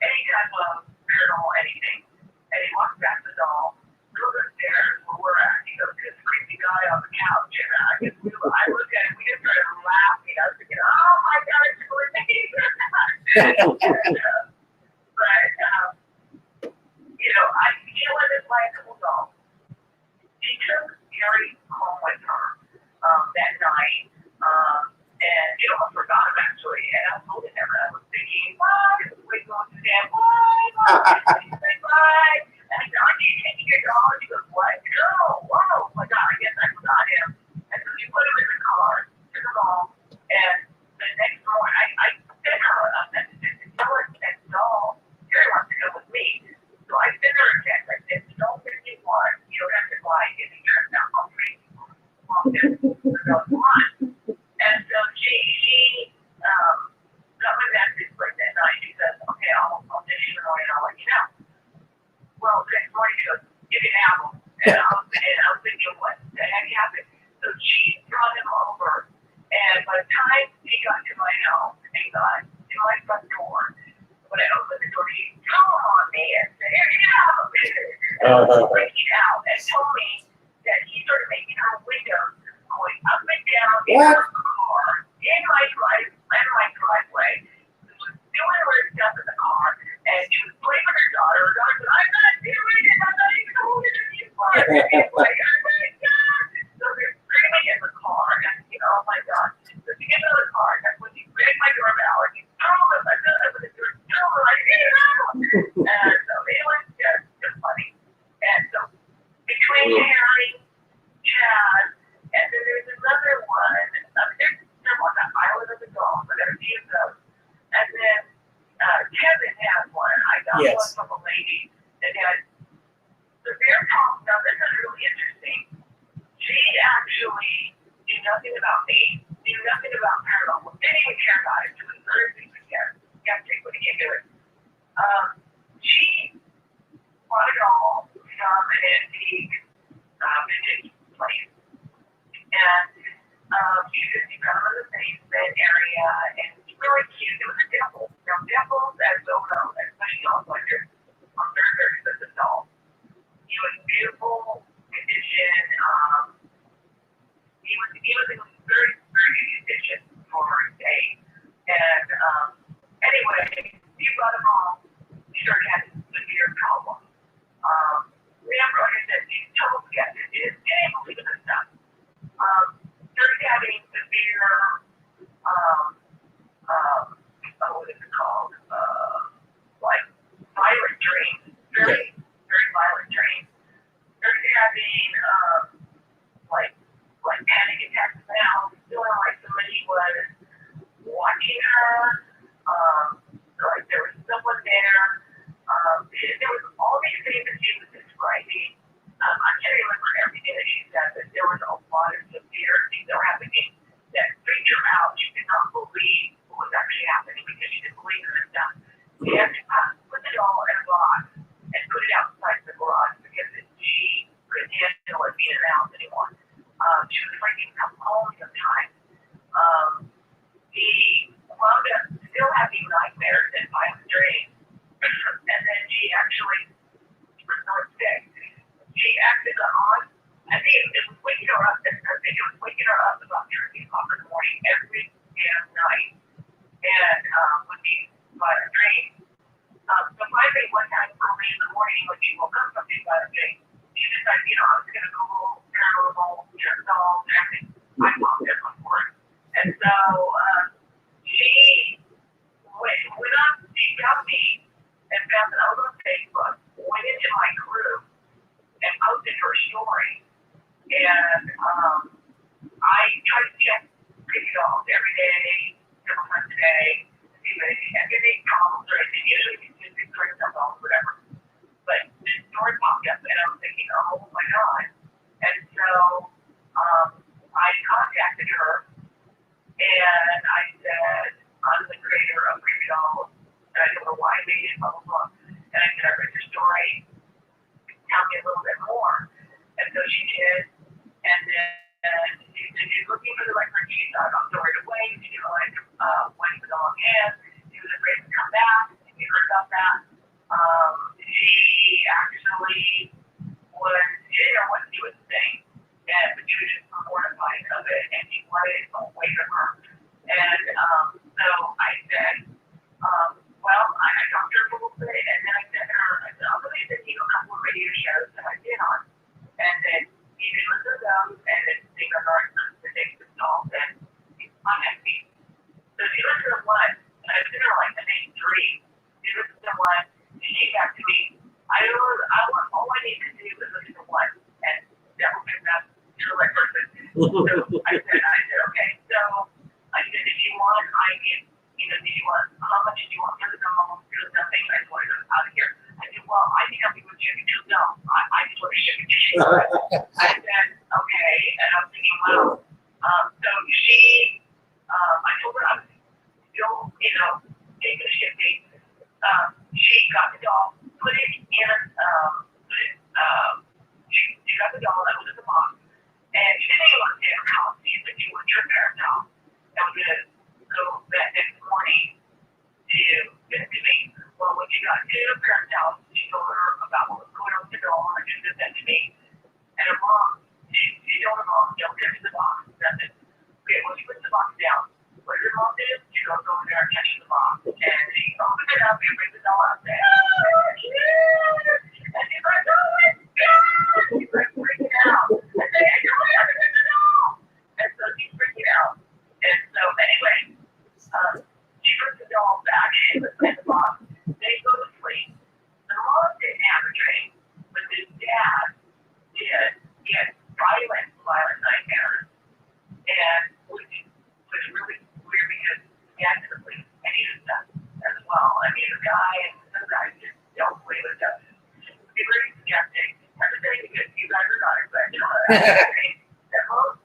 any type of paranormal anything. And he walks past the doll, goes upstairs where we're at. He goes to this creepy guy on the couch, and I looked at him. We just started laughing. I was thinking, oh my God, it's really But he was his likable dog. She took Harry home with her that night. And she almost forgot him actually. And I was holding him, and I was thinking, bye. We go to Sam, bye. She said, bye. And I said, aren't you taking your dog? She goes, what? No. Whoa. Oh my God, I guess I forgot him. And so she put him in the car, took him home. And the next morning, I sent her a message and said, tell her that dog, Harry wants to go with me. So I sent her a text. I said, don't get me one. You don't have to fly. Get me your now. I'm crazy. Come on. And so she got my message late that night. She says, okay, I'll text you in the morning. I'll let you know. Well, the next morning she goes, give me an album. And I was thinking, what the heck happened? So she brought him over. And by the time he got to my house and got to my front door, when I opened the door, she called on me and said, here you go. And was freaking out and told me that he started making her windows going up and down in her car, in my driveway. She was doing weird stuff in the car, and she was blaming her daughter. Her daughter said, I'm not doing it. I'm not even holding it. She's like, oh my God. So they're screaming in the car, and oh my God. So she gets out of the car, and that's when she rang my doorbell, and she told us, I said, I'm going to do it. And so it was just funny. And so between Harry, Chad, and then there's another one. There's one that Island of the Dolls, but there's a few of those. And then Kevin has one. I got one from a lady that had severe talk. Now this is really interesting. She actually knew nothing about me, knew nothing about paranormal, didn't even care about it. She was very big skeptic when he came to it. She bought it all from an antique vintage place. And she got them in the basement area, and it's really cute. It was a dimple. Now, dimples, as well known, especially on collectors, are very, very expensive dolls. He was beautiful condition. He was in very, very good condition for his age. And anyway, he brought him home. He started having severe problems. Remember, like I said, he's total skeptic. He didn't believe in this stuff. Started having severe morning when she woke up from the last day, she decided, you know, I was going to Google paranormal, you know, dolls and everything. I popped it before it. And so she went on, she found me and found that I was on Facebook, went into my group and posted her story. And I try to check creepy dolls every day, several times a day, to see if any problems or anything. Usually it's just creepy dolls, whatever. But this story popped up, and I was thinking, oh my god. And so I contacted her, and I said, I'm the creator of creepy dolls, and I told her why I made it, blah, blah, blah. And I said, I read your story, tell me a little bit more. And so she did, and then she's looking for the record. She thought I was right away. She didn't like went with the long hand. She was afraid to come back. She heard about that. She actually was, she didn't know what she was saying, but she was just mortified of it, and she wanted it away from her. And so I said, well, I talked to her a little bit, and then I said to her, I said, I'll really send you a couple of radio shows that I've been on. And then you can listen to those and then think of our things to solve and contact me. So she listened to one, and I sent her like I think 3. She listened to one, and she came back to me. I want all I need to do is listen to one, and that will be enough to the right person. So I said, okay. So I said, if you want, I can, you know, do you want, how much do you want for the dog? There's nothing. I just want to go out of here. I said, well, I think I'll be with you until no. I just want to ship it to you. I said, okay. And I was thinking, wow. So she, I told her I was still, you know, taking the shipping. She got the doll, put it in, she got the doll that was in the box. And she didn't even want to stay at her house. She said she went to her parents' house and was going to go that next morning to visit me. Well, when she got to her parents' house, she told her about what was going on with the doll, and she said that to me. And her mom, she told her mom, don't touch the box. Nothing. Okay, well, she puts the box down. What did her mom do? She goes over there and touches the box. And she opens it up and brings the doll out there. And she's like, oh my God! She's like freaking out. And they say, oh, I have to get the doll. And so she's freaking out. And so anyway, she puts the doll back in the box. They go to sleep. The mom didn't have a dream, but the dad did. He had violent nightmares. And which was really weird because he had to sleep and he was done as well. I mean, the guy and some guys just don't play with us. Be very skeptic. Not to say because you guys are not, but I mean, that most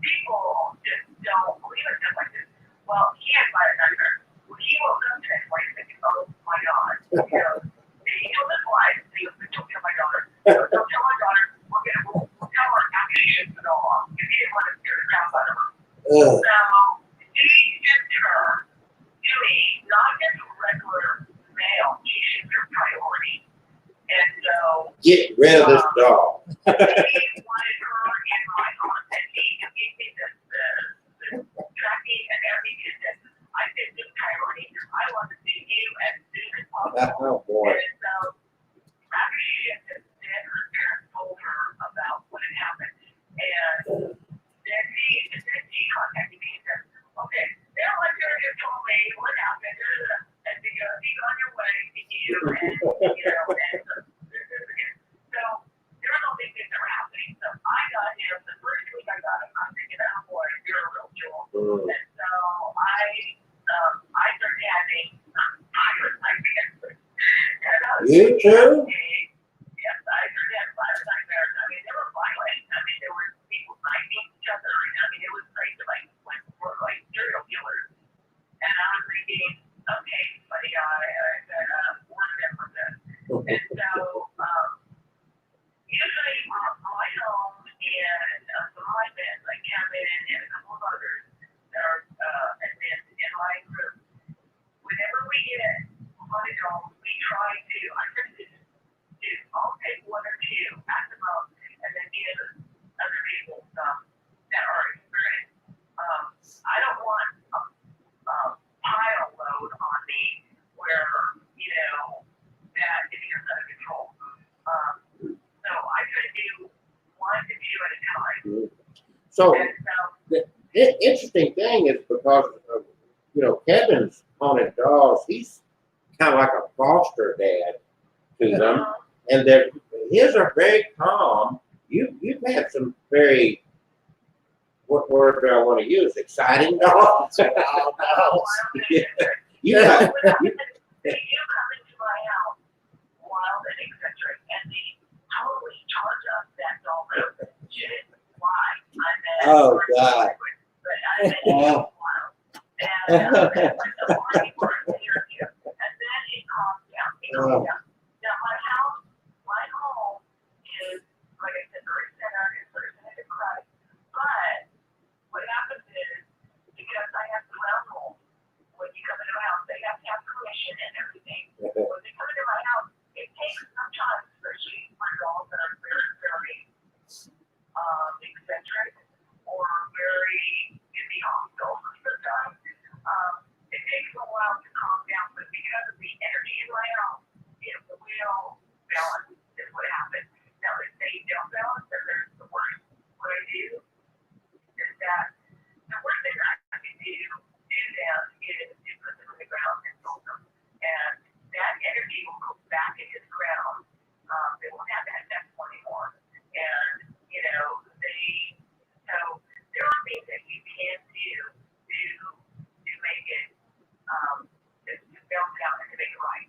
people just don't believe in stuff like this. Well, he had violent nightmares. When he woke up the next morning thinking, oh my God, you know, he told his wife, he was don't tell my daughter. Don't tell my daughter, we'll tell her after she shoots it all off. If he didn't want to scare the crap out of her. So she shipped her to me, not just regular mail, she shipped her priority. And so Get rid of this doll. he wanted her in my content. He gave me the tracking and everything. He said, I said, this priority, I want to see you as soon as possible. Oh boy. And so after she shipped it, then her parents told her about what had happened. And then she contacted me and said, okay, now my parents just told me what happened. And because he's on your way to you, and you know, and so there were no big things that were happening. So I got him the first week I got him. I'm thinking, oh boy, you're a real jewel. And so I started having pirate nightmares. You too? Yes, I started having pirate nightmares. I mean, they were violent. I mean, there were people fighting each other. I mean, it was crazy, like serial killers. And I was thinking, okay, buddy, I said, we're done with this. And so, usually my home and some of my friends, like Kevin and a couple of others that are admins in my group, whenever we get haunted homes, we try to, I try to do, I'll take 1 or 2 at the most, and then give other people some that are experienced. I don't want a pile load on me where, you know, that it becomes out of control. So And so, the interesting thing is because of, Kevin's haunted dolls, he's kind of like a foster dad to them, and his are very calm. You've had some very, what word do I want to use? Exciting dolls. Yeah. You got, they do come into my house wild and eccentric, and they totally charge us that doll rent. Why? oh God. But I wild. And the party was here, and then it calms down. It calms down. Now my home is, like I said, very centered. It's very centered in Christ. But what happens is, because I have ground rules, when you come into my house, they have to have permission and everything. When they come into my house, it takes some time, especially for dolls that are very, very eccentric or very in the hospital sometimes. It takes a while to calm down, but because of the energy in my house, it will balance is what happens. Now, if they don't balance, then there's the worst. What I do is that the worst thing I can do them is to put them in the ground and soak them. And that energy will go back into the ground. They won't have that vessel anymore. And, so there are things that you can do to make it, to balance it out and to make it right.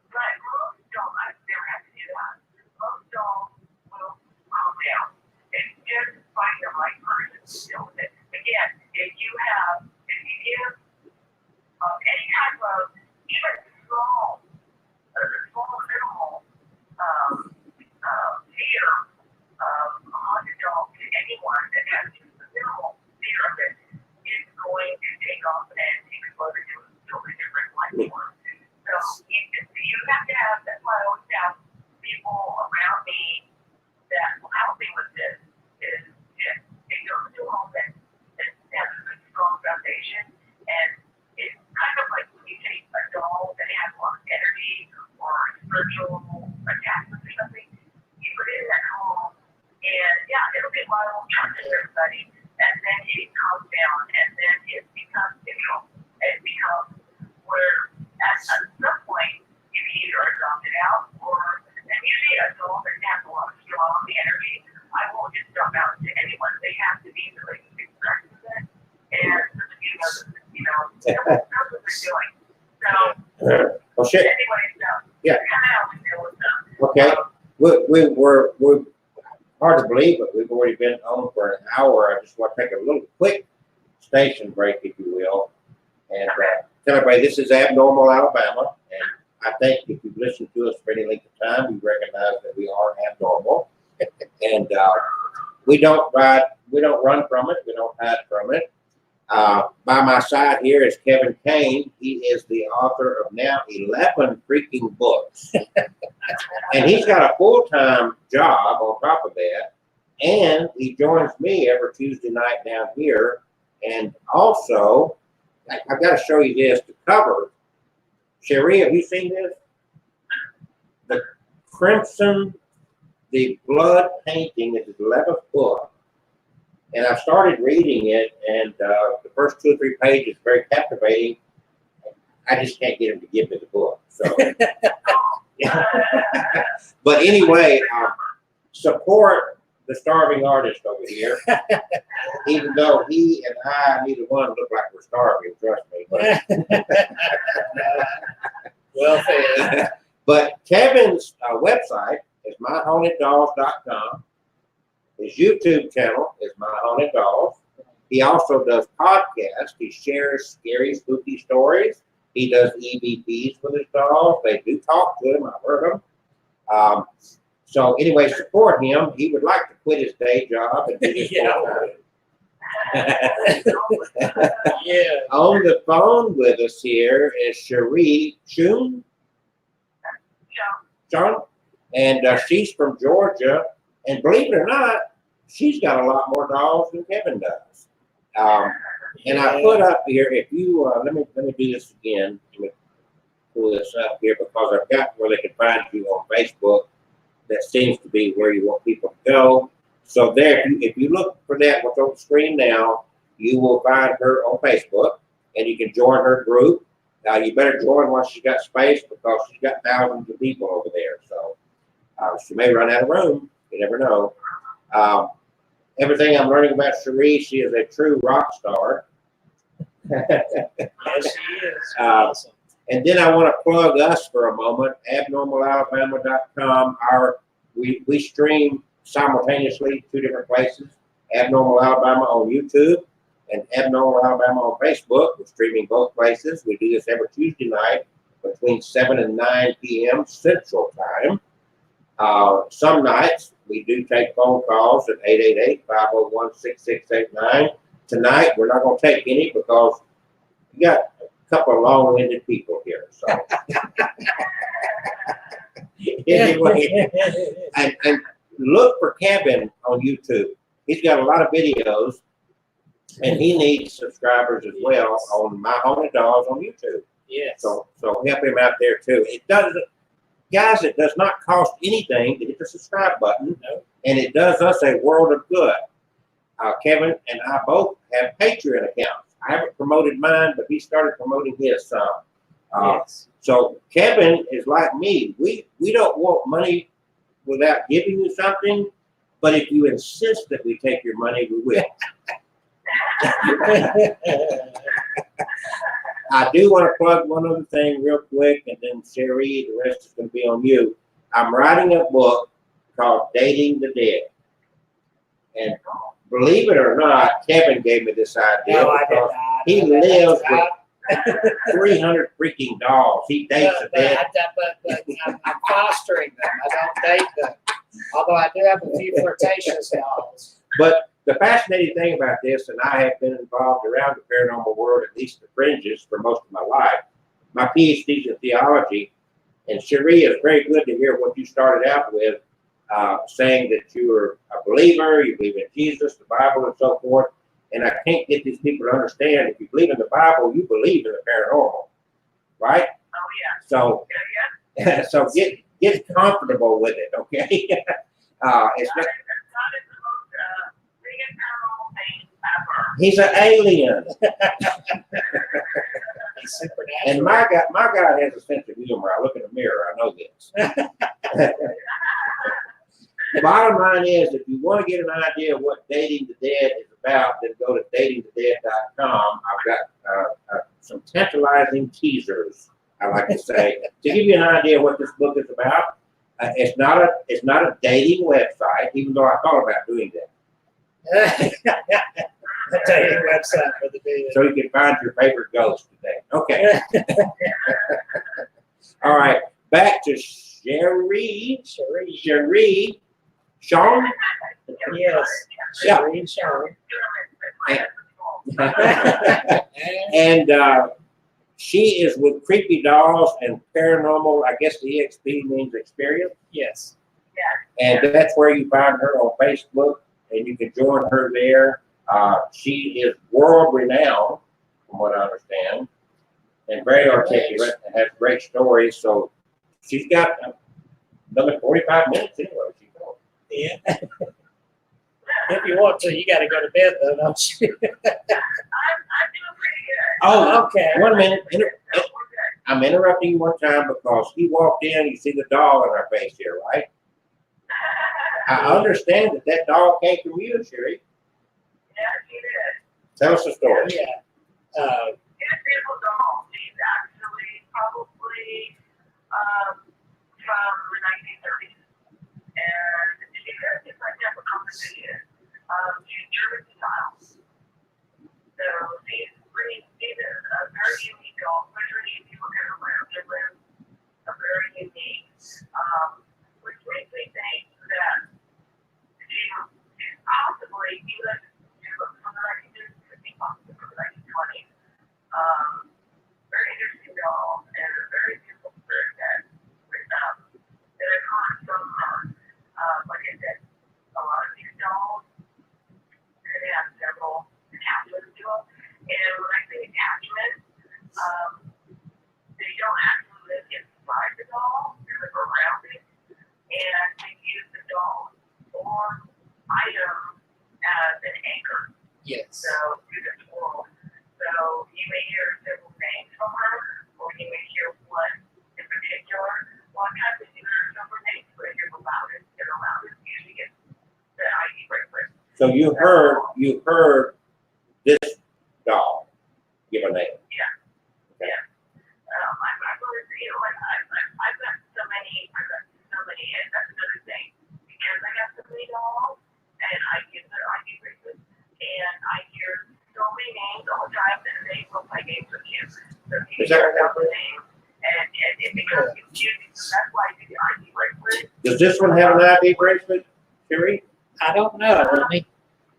But most dolls, I've never had to do that. Most dolls will calm down and just find the right person to deal with it. Again, if you give any type of, even small minimal fear of a haunted doll to anyone that has just a minimal fear of it is going to take off and explode into a totally different life form. So you have to have, that's why I always have people around me that will help me with this, is if they go to a home that has a good strong foundation, and it's kind of like when you take a doll that has a lot of energy or spiritual attachment or something, you put it in that home, and yeah, it'll be wild, trying to everybody, and then it calms down, and then it becomes where at some point you either adopt it out, or, and usually a doll that has a lot of strong energy, I won't just dump out to anyone. They have to be really expressed with it, and that's what they're doing. So, well, shit. anyway, Yeah. kind of how we deal with them. Okay. We're hard to believe, but we've already been on for an hour. I just want to take a little quick station break, if you will, and tell everybody this is Abnormal Alabama, and I think if you've listened to us for any length of time, you recognize that we are abnormal, and we don't run from it, we don't hide from it. By my side here is KEVIN CAIN. He is the author of now 11 freaking books. And he's got a full-time job on top of that. And he joins me every Tuesday night down here. And also, I've got to show you this, the cover. Sherry, have you seen this? The Crimson, the Blood painting is his 11th book. And I started reading it, and the first 2 or 3 pages very captivating. I just can't get him to give me the book. So, but anyway, support the starving artist over here. Even though he and I, neither one look like we're starving, trust me. But, well said. but Kevin's website is myhauntedDolls.com. His YouTube channel is My Haunted Dolls. He also does podcasts. He shares scary, spooky stories. He does EVPs with his dolls. They do talk to him. I've heard them. So anyway, support him. He would like to quit his day job and do this full-time. Yeah. On the phone with us here is Cherie Chun. And she's from Georgia. And believe it or not, she's got a lot more dolls than Kevin does. And I put up here, if you, let me do this again. Let me pull this up here because I've got where they can find you on Facebook. That seems to be where you want people to go. So there, if you look for that, what's on the screen now, you will find her on Facebook, and you can join her group. You better join once she's got space because she's got thousands of people over there. So she may run out of room. You never know. Everything I'm learning about Cherie, she is a true rock star. Yes, she is. Awesome. And then I want to plug us for a moment, abnormalalabama.com. We stream simultaneously 2 different places, Abnormal Alabama on YouTube and Abnormal Alabama on Facebook. We're streaming both places. We do this every Tuesday night between 7 and 9 p.m. Central Time. Some nights we do take phone calls at 888-501-6689. Tonight we're not going to take any because we got a couple of long-winded people here. So anyway, and look for Kevin on YouTube. He's got a lot of videos, and he needs subscribers as well on My Haunted Dolls on YouTube. Yes. So help him out there too. It doesn't. Guys, it does not cost anything to hit the subscribe button, and it does us a world of good. Kevin and I both have Patreon accounts. I haven't promoted mine, but he started promoting his some. Yes. So Kevin is like me. We don't want money without giving you something, but if you insist that we take your money, we will. I do want to plug one other thing real quick, and then Cherie, the rest is going to be on you. I'm writing a book called Dating the Dead. And believe it or not, Kevin gave me this idea because he lives with 300 freaking dolls. He dates the dead. But I'm fostering them. I don't date them. Although I do have a few flirtatious dolls. But the fascinating thing about this, and I have been involved around the paranormal world, at least the fringes, for most of my life. My PhD's in theology, and Cherie, is very good to hear what you started out with, saying that you are a believer, you believe in Jesus, the Bible, and so forth. And I can't get these people to understand, if you believe in the Bible, you believe in the paranormal, right? Oh, yeah. So, so get comfortable with it, okay? It's not, That is the most biggest paranormal thing ever. he's an alien. He's supernatural. And my God has a sense of humor. I look in the mirror, I know this. Bottom line is, if you want to get an idea of what Dating the Dead is about, then go to datingthedead.com. I've got some tantalizing teasers, I like to say, to give you an idea of what this book is about. It's not a dating website, even though I thought about doing that. A dating website for the day. So you can find your favorite ghost today. Okay. All right. Back to Cherie. Sean? Yes. Yeah. Cherie and Sean. And she is with Creepy Dolls and Paranormal, I guess the EXP means experience. Yes. And that's where you find her on Facebook, and you can join her there. She is world renowned, from what I understand, and very articulate and has great stories. So she's got another 45 minutes anyway. Yeah. If you want to, you got to go to bed though, don't you? I'm doing pretty good. Oh, Okay. 1 minute. We're good. I'm interrupting you one time because he walked in, you see the doll in our face here, right? I understand that doll came from you, Cherie. Yes, he did. Tell us the story. Yeah. He's a beautiful doll. He's actually probably from the 1930s. And she's very different type of competition. She's German style. So she's a very unique doll, especially if you look at her limbs. Her limbs are very unique. Which makes me think that she's possibly, even from the 1950s, could be possibly from the 1920s. Very interesting doll and a very beautiful spirit that I've heard from her. Like I said, a lot of these dolls, they have several attachments to them. And when I say attachments, they don't actually live inside the doll, they live around it. And they use the doll for item as an anchor. Yes. So to this world. So you may hear several names from her, or you may hear one in particular. One time you hear several names, but if you're allowed it, usually gets the ID bracelet. So you heard this doll give a name. Yeah. Okay. Yeah. I really, I've got so many, and that's another thing. Because I got so many dolls, and I give their ID bracelets, and I hear so many names all the time, and they will play games with you. So if you Is that hear what several names, and it becomes confusing, so that's why I do the ID bracelet. Does this one have an ID bracelet, Sherry? I don't know. Let me.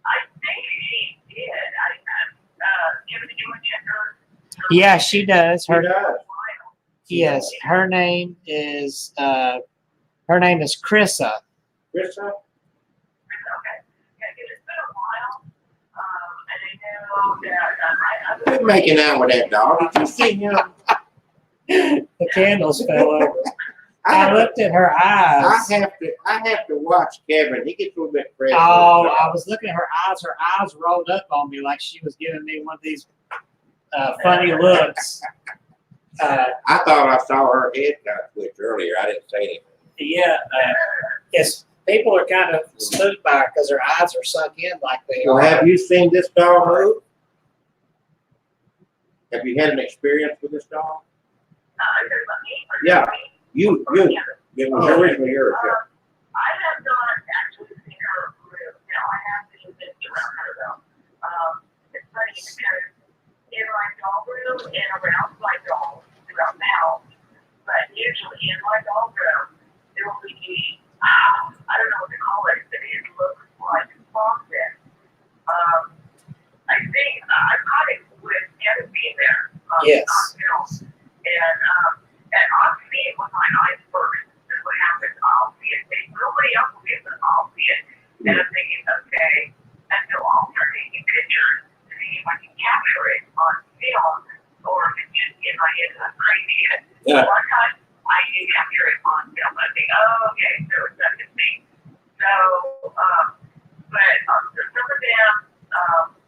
I think she did. Kevin, did you want to check her? Yeah, she does. She Her does. yes, her name is Krissa. Krista? Okay. Yeah, it's been a while. And I know that Quit making out with that doll. Did you see him? The candles fell over. I I have, looked at her eyes. I have to watch Kevin. He gets a little bit crazy. Oh, I was looking at her eyes. Her eyes rolled up on me like she was giving me one of these funny looks. I thought I saw her head kind of twitch earlier. I didn't say anything. Yeah, yes. People are kind of spooked by her because her eyes are sunk in like they Well, are. have you seen this doll move? Have you had an experience with this doll? Yeah. You, it was originally yours. Yeah. I have not actually seen her move. Now, I have seen this around her, though. It's funny because in my doll room and around my dolls throughout the house, but usually in my doll room, there will be, I don't know what to call it, but it looks like a faucet. I think I caught it with Kevin being there Yes. on film. And I'll see it with my eyes first. That's what happens. I'll see it. Nobody else will see it, but I'll see it. And I'm thinking, okay. And so I'll start taking pictures to see if I can capture it on film or if it's just in my head and I'm crazy. Yeah. One time I did capture it on film. I think, oh, okay, so it's such a thing. So, but some of them,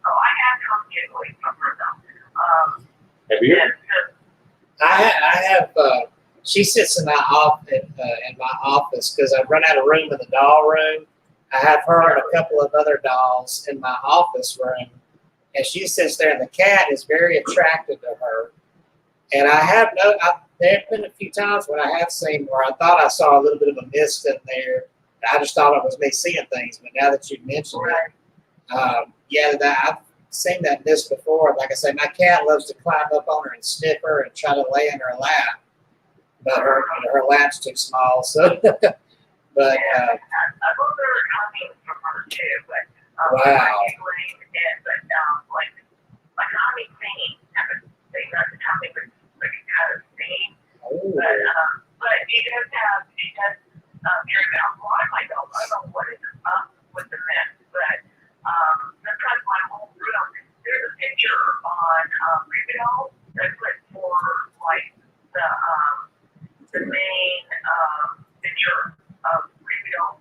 I have come giggling from her though. Have you? And so, I have. She sits in my office because I've run out of room in the doll room. I have her and a couple of other dolls in my office room, and she sits there. And the cat is very attracted to her. And there have been a few times when I have seen where I thought I saw a little bit of a mist in there. I just thought it was me seeing things, but now that you mentioned it, I've seen that mist before. Like I say, my cat loves to climb up on her and sniff her and try to lay in her lap, but her lap's too small. So, but I've also heard comments from her too, but wow. Like Tommy singing, they got the Tommy was like kind of singing, Ooh. but he does carry out a lot of my dolls. I don't know what is up with the mess, but sometimes my whole room, there's a picture on Creepy Doll that's put for like the main picture of Creepy Doll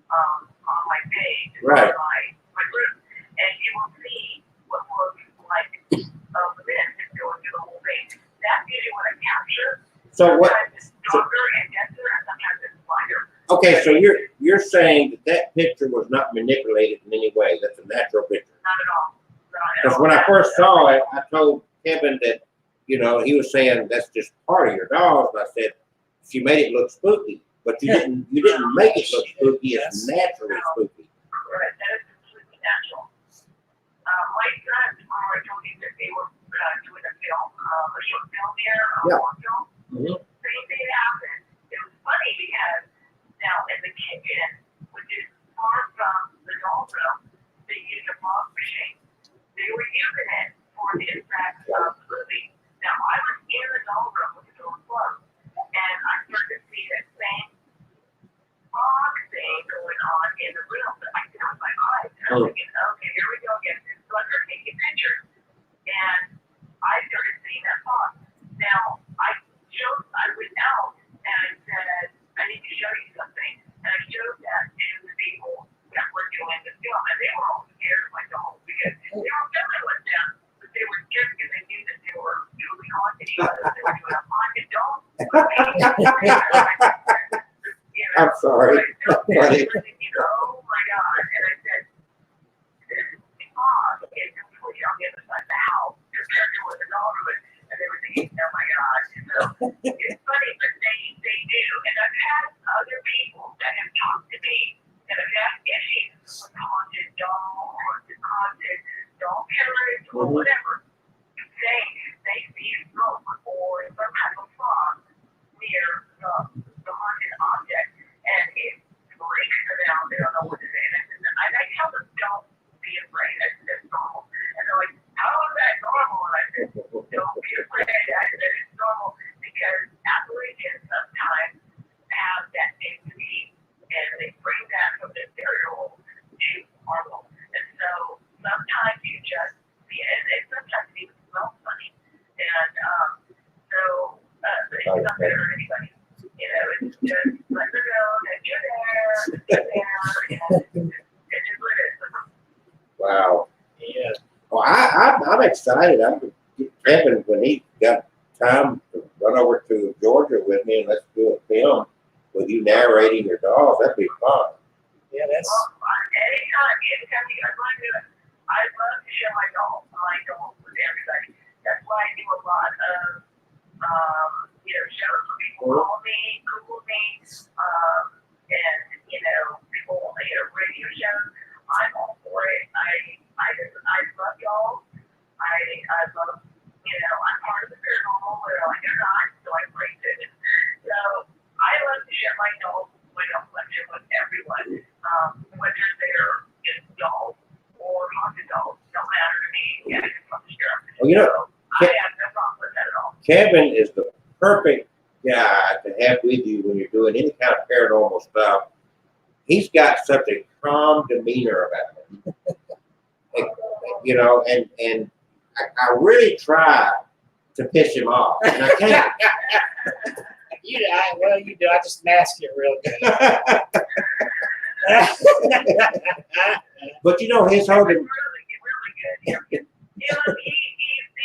on my page, Right. on my room, and you will see what looks like the mist is going through the whole thing. That's usually what I capture. So what? Sometimes it's darker and denser, and sometimes it's lighter. Okay, so you're saying that picture was not manipulated in any way. That's a natural picture. Not at all. Not at Because all. when I first saw it, I told Kevin that, he was saying that's just part of your dolls. And I said, she made it look spooky, but you didn't make it look spooky. It's naturally spooky. Right, that is completely natural. My son, I told you that they were doing a film, a short film here, a Yeah. long film. Mhm. Same thing happened. It was funny because now in the kitchen, which is far from the doll room, they used a fog machine. They were using it for the effects of the movie. Now I was in the doll room with the door closed, and I started to see that same fog thing going on in the room, but I could with my eyes. And I was thinking, okay, here we go again. So I started taking pictures, and I started seeing that fog. Now I went out and I said, I need to show you something, and I showed that to the people that were doing the I'm sorry. Funny. Oh my God. And I said, this dog is completely on the other side of the house compared to what the dog was. And they were thinking, oh my God. So it's funny, but they do. And I've had other people that have talked to me that have had issues with haunted doll or haunted doll killers or whatever. They see smoke or some type of fog near the haunted object, and it freaks them out. They don't know what to say. And I tell them, don't be afraid. That's normal. And they're like, how is that normal? And I said, don't be afraid. I said, it's normal because Appalachians sometimes have that entity, and they bring that from the ethereal to normal. And so sometimes you just see it, and sometimes it even smells funny. And so it's not going to hurt anybody. You know, it's just let them know that you're there, and it's just what it is. Wow. Yeah. Well, I'm excited. I'm gonna get Kevin when he got time to run over to Georgia with me and let's do a film with you narrating your dolls. That'd be fun. Yeah, that's. Anytime you guys want to do it, I'd love to share my dolls with everybody. That's why I do a lot of, shows where people call me, Google me, and, people want to hear radio shows. I'm all for it. I love y'all. I love, I'm part of the paranormal, whether I like it or not, so I embrace it. So I love to share my dolls collection with everyone, whether they're dolls or haunted dolls, don't matter to me. Yeah, I just love to share them. Well, I have no problem with that at all. Kevin is the perfect guy to have with you when you're doing any kind of paranormal stuff. He's got such a calm demeanor about him. And I really try to piss him off, and I can't. You do. I just mask it real good. But his whole Really good. He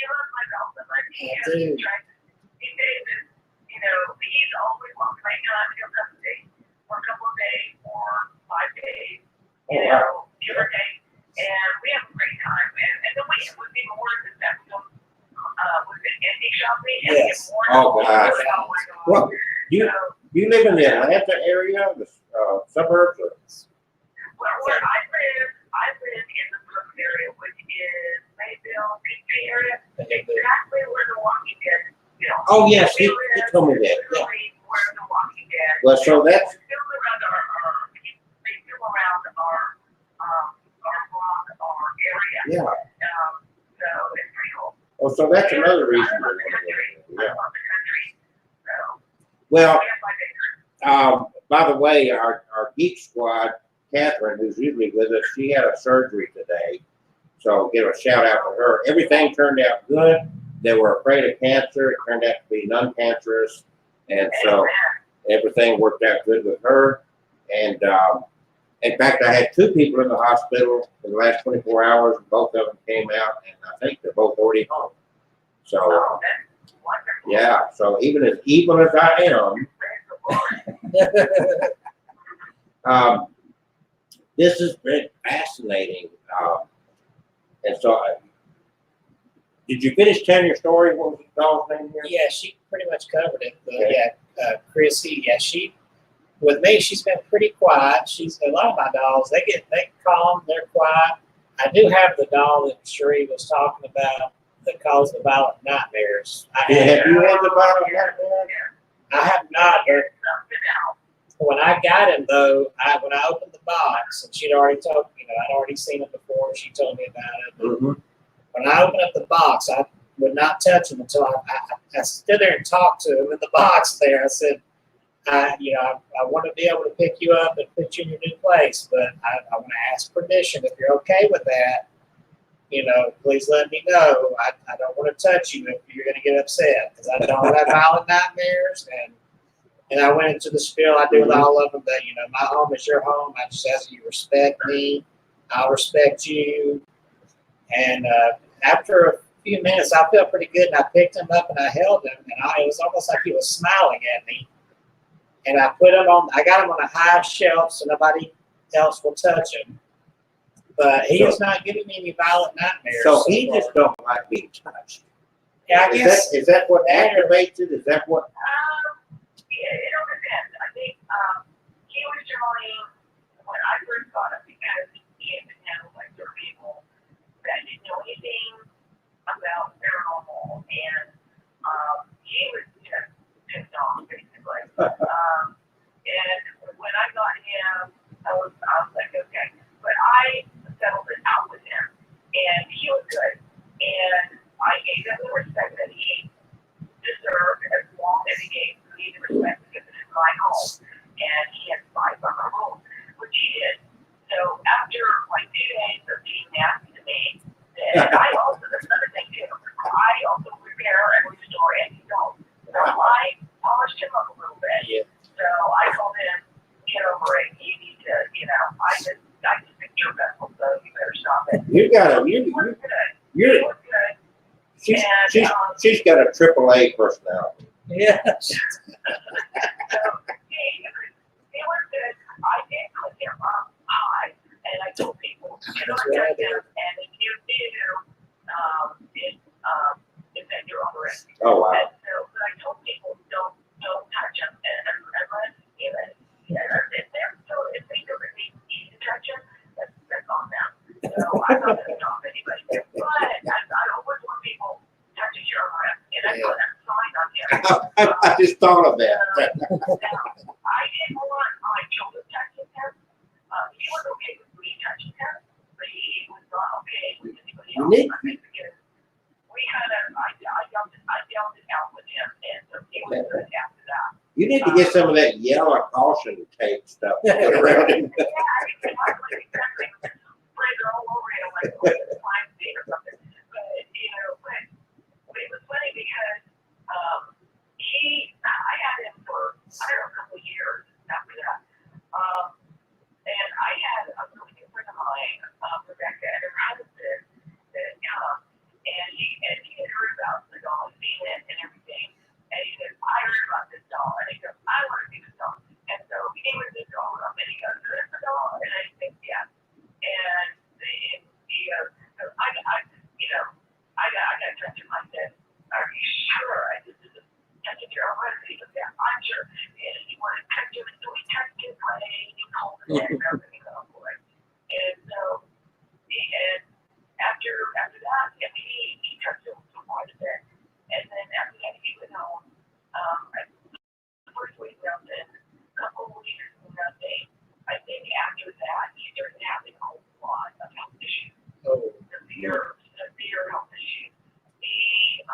loves my dolls so much. He says, he's always walking right now. He'll come stay for a couple of days or 5 days, give or take. And we have a great time. And the weekend would be more than that. Was it indie shopping? Yes. Oh, gosh. Oh, my God. Well, you live in the Atlanta area, the suburbs? Or? Well, where I live in the Brooks area, which is Mayville, Peachtree area, exactly where the Walking Dead. Oh, yes, he told me that. Yeah. Literally where the Walking Dead. Well, so that's They still around our block, our area. yeah. So it's pretty cool. Oh, so that's another reason. I love the country. Yeah. I love the country. So Well, that's my favorite. by the way, our Geek Squad, Catherine, who's usually with us, she had a surgery today. So give a shout out to her. Everything turned out good. They were afraid of cancer. It turned out to be non-cancerous. And so everything worked out good with her. And in fact, I had 2 people in the hospital in the last 24 hours. Both of them came out, and I think they're both already home. So, That's wonderful. yeah. So even as evil as I am, Praise the Lord. this has been fascinating. And so, did you finish telling your story? What was the dog's name here? Yeah, she pretty much covered it. But Okay. Chrissy, with me, she's been pretty quiet. A lot of my dolls, they calm, they're quiet. I do have the doll that Sheree was talking about that caused the violent nightmares. Have you had the violent nightmares? I have not, but Something else. when I got him though, when I opened the box, and she'd already told I'd already seen it before. She told me about it. Mm-hmm. When I opened up the box, I would not touch him until I stood there and talked to him in the box there. I said, I want to be able to pick you up and put you in your new place, but I want to ask permission. If you're okay with that, please let me know. I don't want to touch you if you're going to get upset, because I don't have violent nightmares. And I went into the spiel I do with all of them that, my home is your home. I just ask you to respect me. I'll respect you. And after a few minutes, I felt pretty good, and I picked him up and I held him, and it was almost like he was smiling at me. And I got him on a high shelf so nobody else will touch him. But he is not giving me any violent nightmares. So he far. just don't like being touched. Yeah, I guess. Is that what aggravates it? Is that what? It all depends. I think he was showing when I first got him because he had been handled by certain people that didn't know anything about paranormal, and he was just pissed off basically. And when I got him, I was like, okay, but I settled it out with him, and he was good, and I gave him the respect that he deserved as long as he gave me the respect because this is my home, and he had 5 other homes, which he did. So after like 2 days of being nasty to me, then I also, there's another thing too, I also repair and restore any stones. So I polished him up a little bit. Yeah. So I told him, get over it, you need to, I just picked your vessel, so you better stop it. You got He was good. He you're, was good. she's got a AAA personality. Yeah. So he was good. I did put him up high, and I told people, I got him, and if you do, it's at your own risk. Oh wow. And so, but I told people, don't touch him, unless if they're so if they feel that they need to touch him, that's on them. So I'm not going to stop anybody. But I always want people touching your own risk, and I know that's fine on him. I just thought of that. I didn't want my children touching him. He was okay with me touching him, but he was not okay with anybody else. I think because we kind of, I dealt it out with him, and so he was good after that. You need to get some of that yellow caution tape stuff to put around him. Yeah, exactly. Spray it all over him like a flying stick or something. But it was funny because I had him for I don't know a couple of years after that. And I had a really good friend of mine, Rebecca, and her husband that come, and he had heard about the doll, seen it and everything. And he said, I heard about this doll. And he goes, I want to see this doll. And so he was this doll up, and he goes, is this the doll? And I said, yeah. And he goes, I got to touch him. I said, are you sure? I said, this is touching your own record. He goes, yeah, I'm sure. And he wanted to touch him, and so he touched his leg, he called it and everything. Oh boy. And so, and after that, he touched him for quite a bit. And then after that, he went home. First week, nothing. A couple of weeks, nothing. I think after that, he started having a whole lot of health issues. Severe health issues. He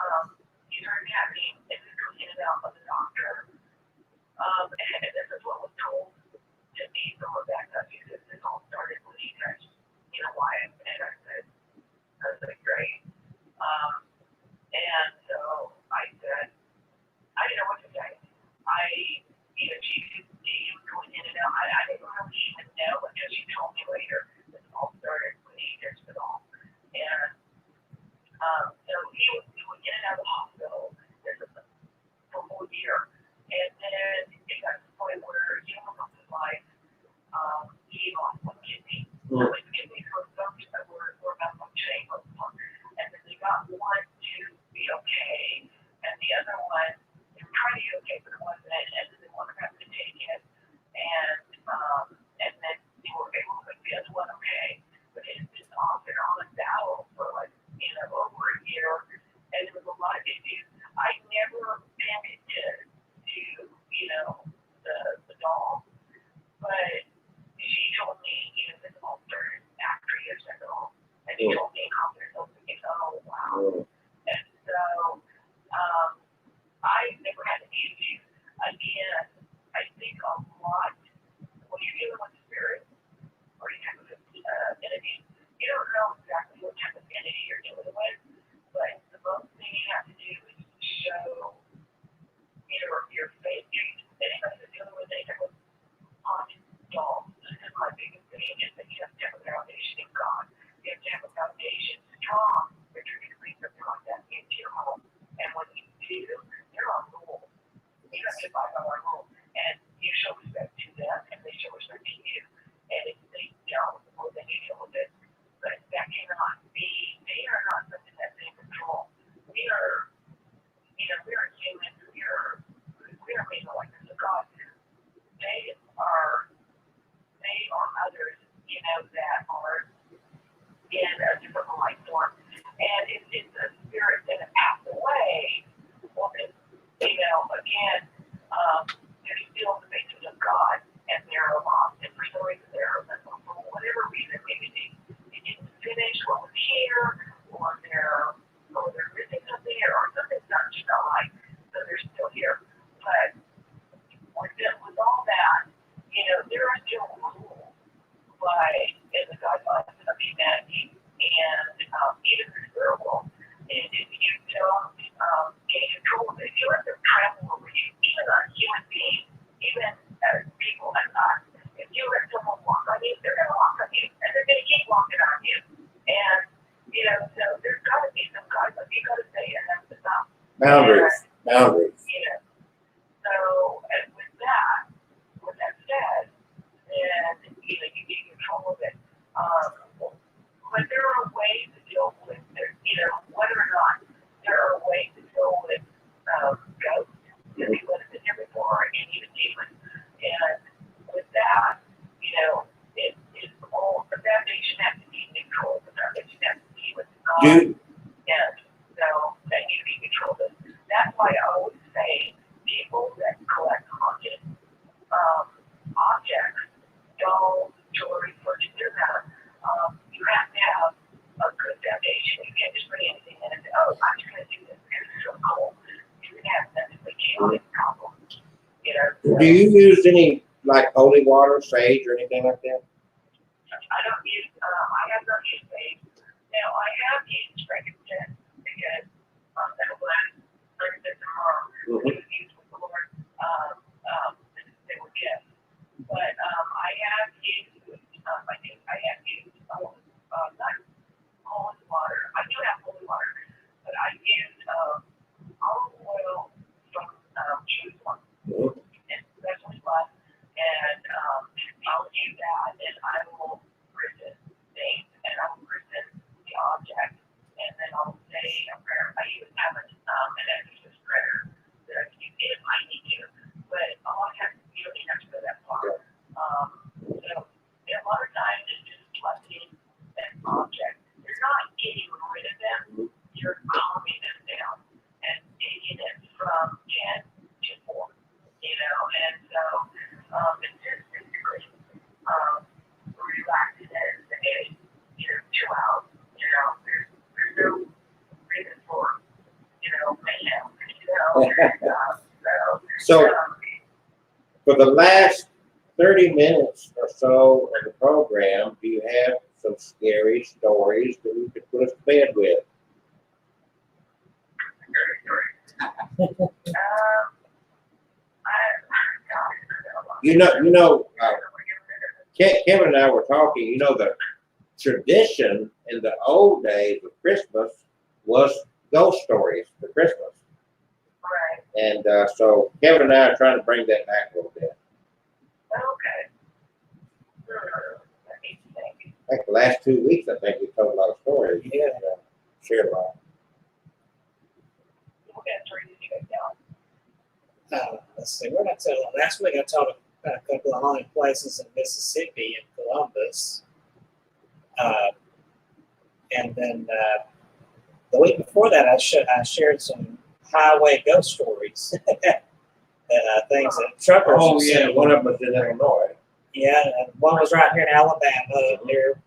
started having, and this goes in and out of the doctor. And this is what was told to me from Rebecca. He said, that's just like our rule. And you show respect to them, and they show respect to you. And if they don't, well, then you deal with it. But that cannot be. They are not something that's in control. We are, we are humans. We are made like this of God. They are others, that are in a different life form. And if it's a spirit that has passed away, well, then, again, they're still the basis of God, and they're lost. And for some reason, for whatever reason, maybe they didn't finish what was here, or they're missing something, or something's not just not right, so they're still here. But with all that, there are still rules in the guidelines of humanity, and even the spiritual. And if you don't gain control of it, if you let them travel over you, even a human being, even as people as us, if you let someone walk on you, they're going to walk on you, and they're going to keep walking on you. And, so there's got to be some guidelines. You got to say enough is enough. Boundaries. So, and with that said, then, you need control of it. But there are ways to deal with it, whether or not there are ways to deal with ghosts that we would have been here before, and even demons. And with that, it's all, the foundation has to be neutral, the foundation has to be with God. And so that you can control this. That's why I always say people that collect haunted objects, dolls, jewelry, furniture, you have to have a good foundation. You can't just bring anything in and say, oh, I'm just going to do this because it's so cool. You're going to have necessarily chaotic problems. Do you use any like holy water, sage, or anything like that? I have not used sage. Now, I have used frankincense because that was frankincense and myrrh. It was used with the Lord. They were gifts. But I have used, I have used not holy water. I do have holy water, but I used olive oil from Jerusalem, and especially blood, and I'll use that, and I will christen things, and I will christen the object, and then I'll say a prayer. I even have an exorcist prayer that I can use if I need to, but a lot of times you don't even have to go that far. So a lot of times it's just blessing an object. You're not getting rid of them, you're calming them down and taking it from 10 to 4, and so it's just basically relaxing it and saying, chill out, there's no reason for, mayhem, So, for the last 30 minutes or so of the program, do you have some scary stories that you could put us to bed with? Kevin and I were talking, the tradition in the old days of Christmas was ghost stories for Christmas. Right. And so Kevin and I are trying to bring that back a little bit. Okay. Let me think. Like the last 2 weeks, I think we told a lot of stories. Yeah. Shared a lot. What kind of story did you guys tell? Let's see, where did I tell them? Last week I told about a couple of haunted places in Mississippi and Columbus. And then the week before that, I shared some highway ghost stories. Things that truckers have seen. One of them was in Illinois. Yeah, and one was right here in Alabama, near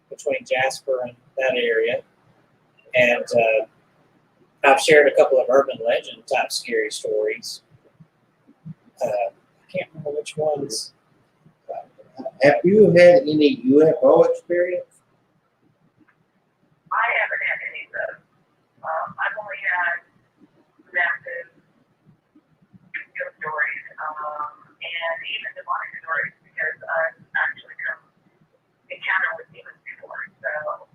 between Jasper and that area. And I've shared a couple of urban legend type scary stories. I can't remember which ones. Have you had any UFO experience? I haven't had any of those. I've only had massive ghost stories, and even demonic stories because I've actually come encounter with demons before. So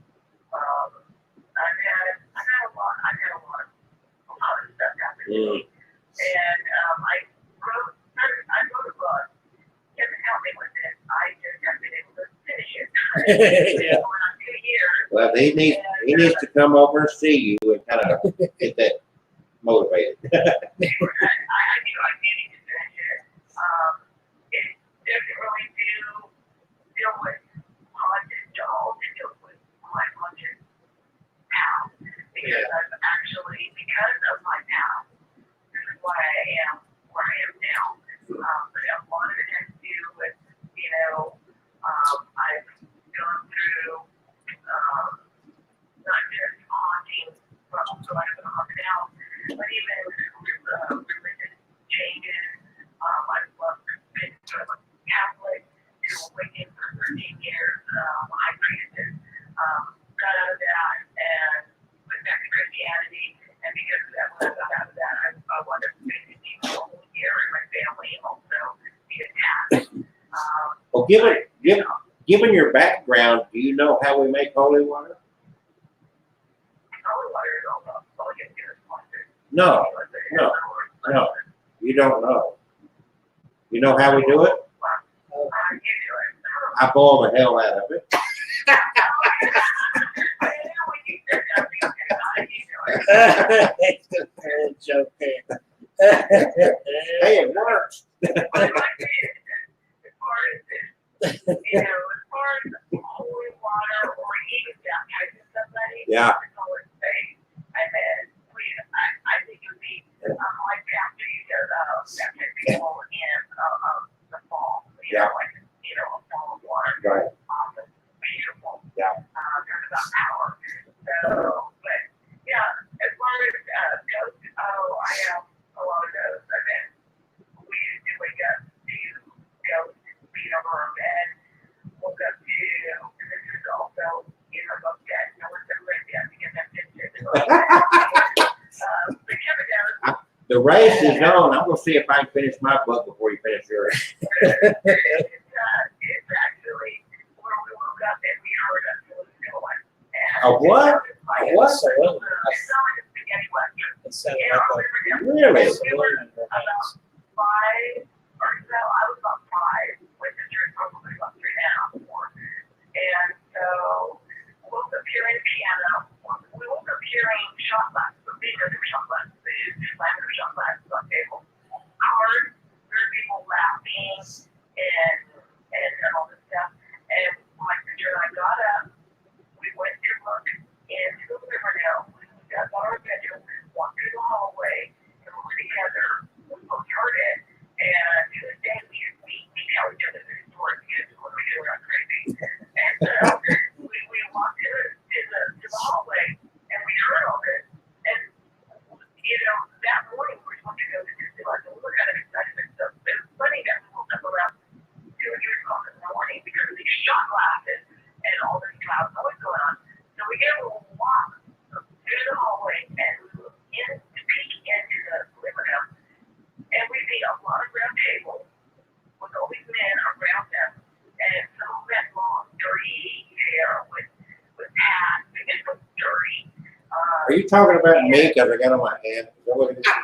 I've had a lot of stuff happen to me, and I Yeah. Going on 2 years. Well, he needs to come over and see you and kind of get that motivated. I do need to finish it. It doesn't really deal with haunted dolls. It deals with my haunted past. Because I've actually, because of my past, this is why I am where I am now. But a lot of it has to do with, I've gone through, not just haunting from surviving a haunted house, but even religious changes. I've been sort of a Catholic to awaken for 13 years. I priestess, got out of that and went back to Christianity. And because of that, when I got out of that, I wanted to make a deep hole here in my family and also be attached. Well, given your background, do you know how we make holy water? Holy water is all you can do is water. No, you don't know. You know how we do it? You do it. I boil the hell out of it. Joke there. Hey, it works. As far as holy water or even baptizing somebody, Yeah. it's always safe. And then I think it would be like after you go baptize people in the fall, a fall of water. Right. Awesome, beautiful. Yeah. There's about power. So, but yeah, as far as ghosts, I have a lot of those. I mean, we used to wake up to ghosts being over our bed. Woke up to, and this is also, both dead. No one's ever lived yet because I've been dead. But Kevin knows. The race is on. I'm gonna see if I can finish my book before you finish yours. It's actually where we woke up and we heard a going. A what? A what? It's not like a spaghetti western. It sounded like Really? We were about 5 or so. I was about 5 when the church probably about 3.5 or 4. And so woke up hearing the piano. We woke up hearing shot glasses. These are the shot glasses. They used to slam their shot glasses on tables. Cards. There were people laughing and all this stuff. And my sister and I got up. We went to look into the Riverdale. We got out of our bedroom, walked through the hallway, and we were together. We both heard it. And to this day, we tell each other this story because when we were not crazy. And we walked to the hallway, and we heard all this. And, that morning we were supposed to go to Disneyland, and we were kind of excited. And so it was funny that we woke up around 2 or 3 o'clock in the morning because of these shot glasses and all this loud noise going on. So we get a little walk through the hallway and to peek into the living room. And we see a lot of round tables with all these men around them. And some of them long, dirty hair with hats, and it was dirty. Are you talking about me? Because I got on my hand. Is that what it is? No,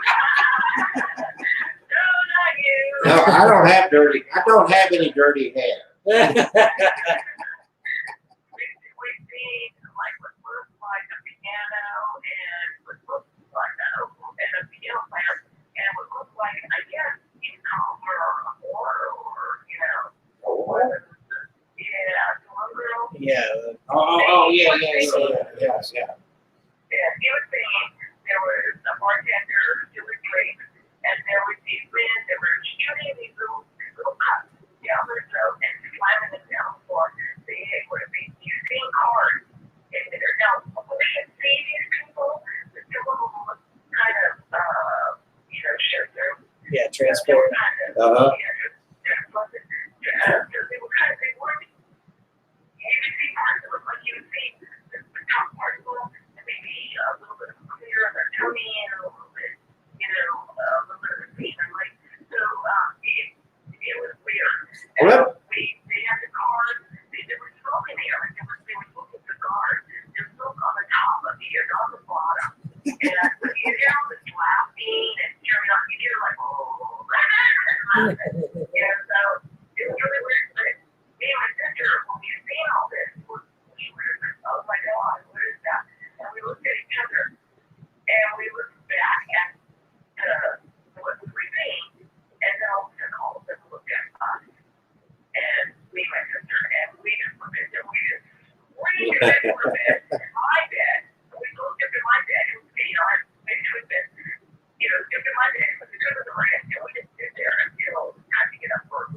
not you. No, I don't have dirty. I don't have any dirty hair. We see like what looks like a piano and what looks like a piano player and what looks like, I guess, you can call her a whore or, some little girl. Yeah. Oh, yeah. Yes. And he was saying there was a bartender who was drinks, and there was these men that were shooting these little cups down their throat and slamming them down the floor. They were using cards. And now, when we can see these people, the two of them look kind of, show through. Yeah, transparent. Uh-huh. They were kind of, they weren't, you could see parts of them, like you would see the top part of them, and maybe a little bit of clear on their tummy and a little bit, a little bit of the seam. Like, so, it was weird. And they had the cards, they were smoking here, like they were smoking cigars. There's smoke on the top of the ear, not on the bottom. And so you hear all this laughing and carrying on, you hear like, oh, and so it was really weird. But me and my sister, when we were seeing all this,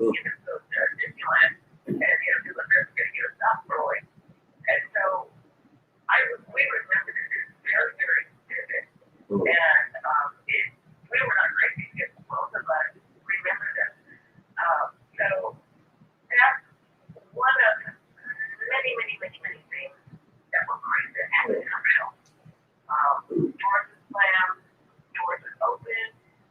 even go to Disneyland and, do a very video stuff growing. And so we remember this is very, very vivid. And we were not crazy because both of us remember this. So that's one of many, many, many, many things that were great that happened in our house. Doors would slam, doors would open.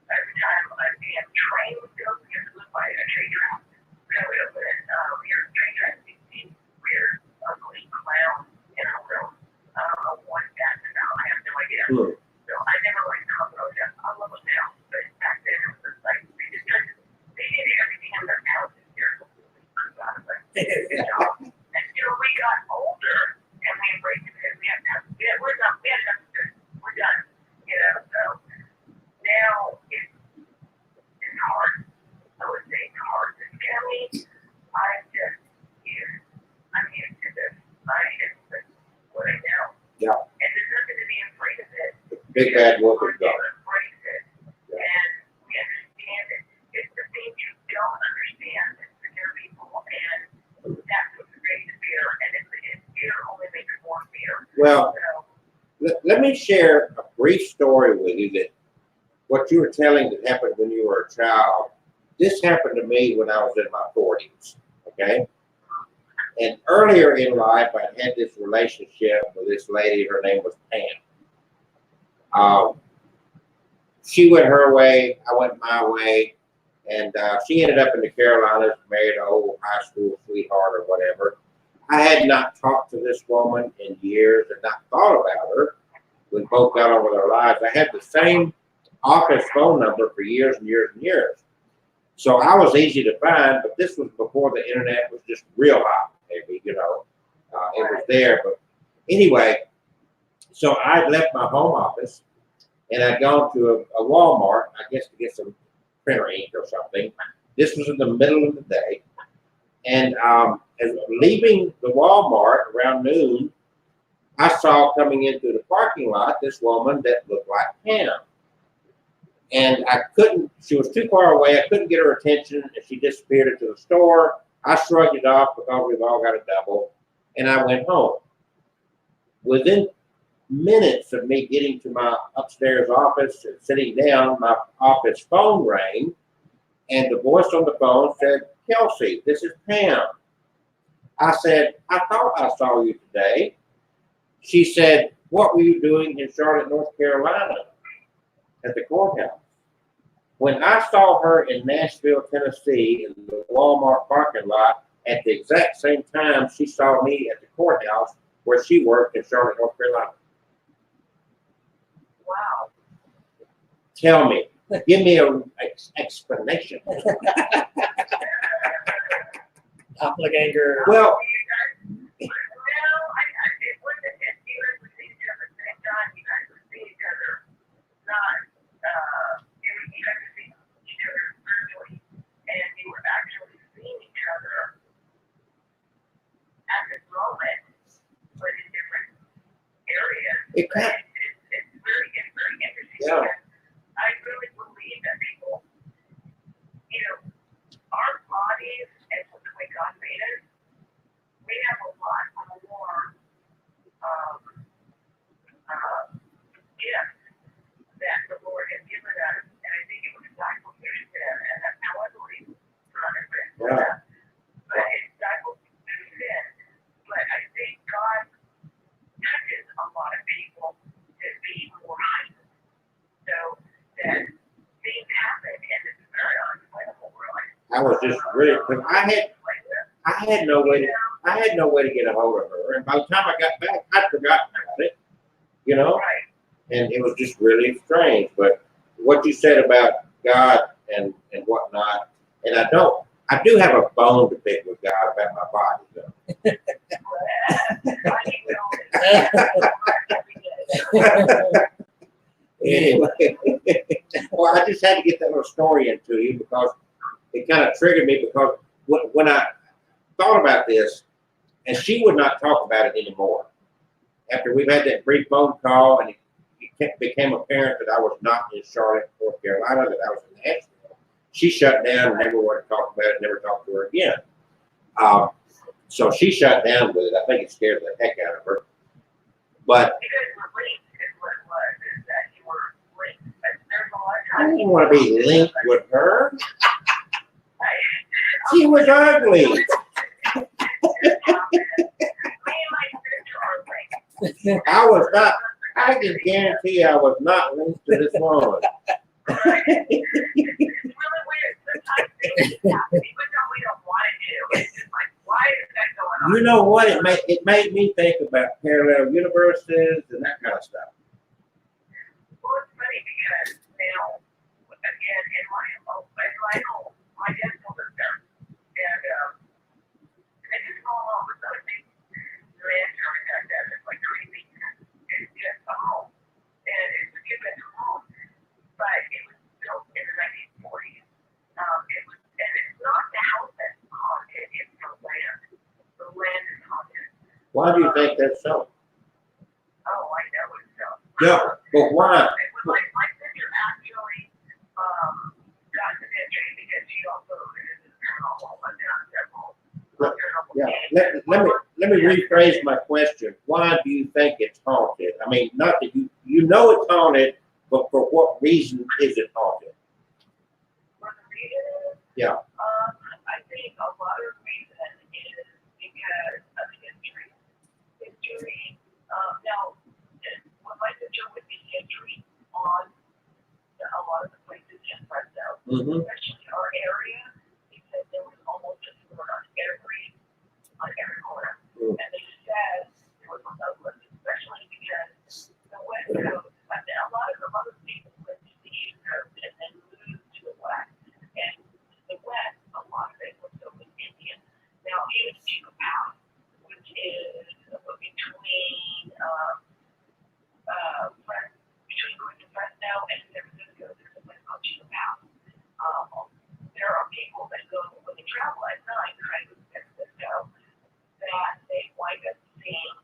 Every time a damn train would go, because it looked like a train track. So it would, we heard train tracks, these weird, ugly clowns in our room. I don't know what that's about. I have no idea. So I never liked cockroaches. I love them now. But back then it was just like, they did everything in their house. And we got older and we embraced it. We're done. We're done. So now it's hard. I would say it's hard to tell me. I'm used to this. It's what I know. Yeah. And there's nothing to be afraid of it. Big bad wolf is gone. Embrace it. Yeah. And we understand it. It's the things you don't understand that scare people, and that's what's great to fear. And fear only makes more fear. Well, So, let me share a brief story with you that what you were telling that happened when you were a child. This happened to me when I was in my 40s, okay? And earlier in life, I had this relationship with this lady. Her name was Pam. She went her way, I went my way, and she ended up in the Carolinas, married an old high school sweetheart or whatever. I had not talked to this woman in years and not thought about her. We both got on with our lives. I had the same office phone number for years and years and years. So I was easy to find, but this was before the internet was just real hot, maybe, it was there. But anyway, so I left my home office and I'd gone to a Walmart, I guess to get some printer ink or something. This was in the middle of the day. And as leaving the Walmart around noon, I saw coming into the parking lot this woman that looked like Pam. And she was too far away. I couldn't get her attention, and she disappeared into the store. I shrugged it off because we've all got a double, and I went home. Within minutes of me getting to my upstairs office and sitting down, my office phone rang, and the voice on the phone said, "Kelsey, this is Pam." I said, "I thought I saw you today." She said, "What were you doing in Charlotte, North Carolina at the courthouse?" When I saw her in Nashville, Tennessee, in the Walmart parking lot, at the exact same time she saw me at the courthouse where she worked in Charlotte, North Carolina. wow. Tell me, give me an explanation. Doppelganger. Well, It wasn't if you guys would see each other at the same time. You guys would see each other, not, you guys would see each other virtually, and you were actually seeing each other at this moment, but in different areas. it kind It's very interesting. Yeah. I really believe that people, our bodies and the way God made us, we have a lot more gifts that the Lord has given us, and I think it was discipleship, and that's how I believe God has been. Yeah. But it's discipleship, but I think God touches a lot of people to be more heightened, so that things happen, and it's very unexplainable, really. I was just really, because I had no way to get a hold of her, and by the time I got back, I'd forgotten about it, Right. and it was just really strange. But what you said about God and whatnot, and I do have a bone to pick with God about my body, though. Anyway, well, I just had to get that little story into you because it kind of triggered me, because when I thought about this, and she would not talk about it anymore. After we've had that brief phone call, and it became apparent that I was not in Charlotte, North Carolina, that I was in Nashville, she shut down and never wanted to talk about it, never talked to her again. So she shut down with it. I think it scared the heck out of her. But I didn't want to be linked with her. She was ugly. I was not. I can guarantee I was not linked to this woman. It's really weird. Sometimes things happen, even though we don't want to do. It's just like, why is that going on? You know what? It made me think about parallel universes and that kind of stuff. Well, it's funny because, you know, again, in my home, my dad still lives there. And it's a small home. It's not a big ranch or anything like that. It's like creepy. It's just a home. And it's a two-bedroom home. But it was built in the 1940s. And it's not the house that's haunted, it's the land. The land is haunted. Why do you think that's so? Oh, I know it's so. Yeah, but why? My sister actually got the injury because she also is a paranormal. I've been on several paranormal Yeah. cases. Let me rephrase my question. Why do you think it's haunted? I mean, not that you know it's haunted, but for what reason is it haunted? For the reason, Yeah. I think a lot of reason is because of history. Now, when my sister would be history on a lot of the places in Fresno, Mm-hmm. especially our area, because there was almost a store on every corner. Mm. And they said there was a Douglas, especially because the West Coast, a lot of people went to the East Coast and then moved to the West. And the West, a lot of it was filled with Indians. Now, even Chico Pass, which is between going to Fresno and San Francisco, there's a place called Chico Pass. There are people that go when they travel at night, trying to go to San Francisco, that they wind up seeing,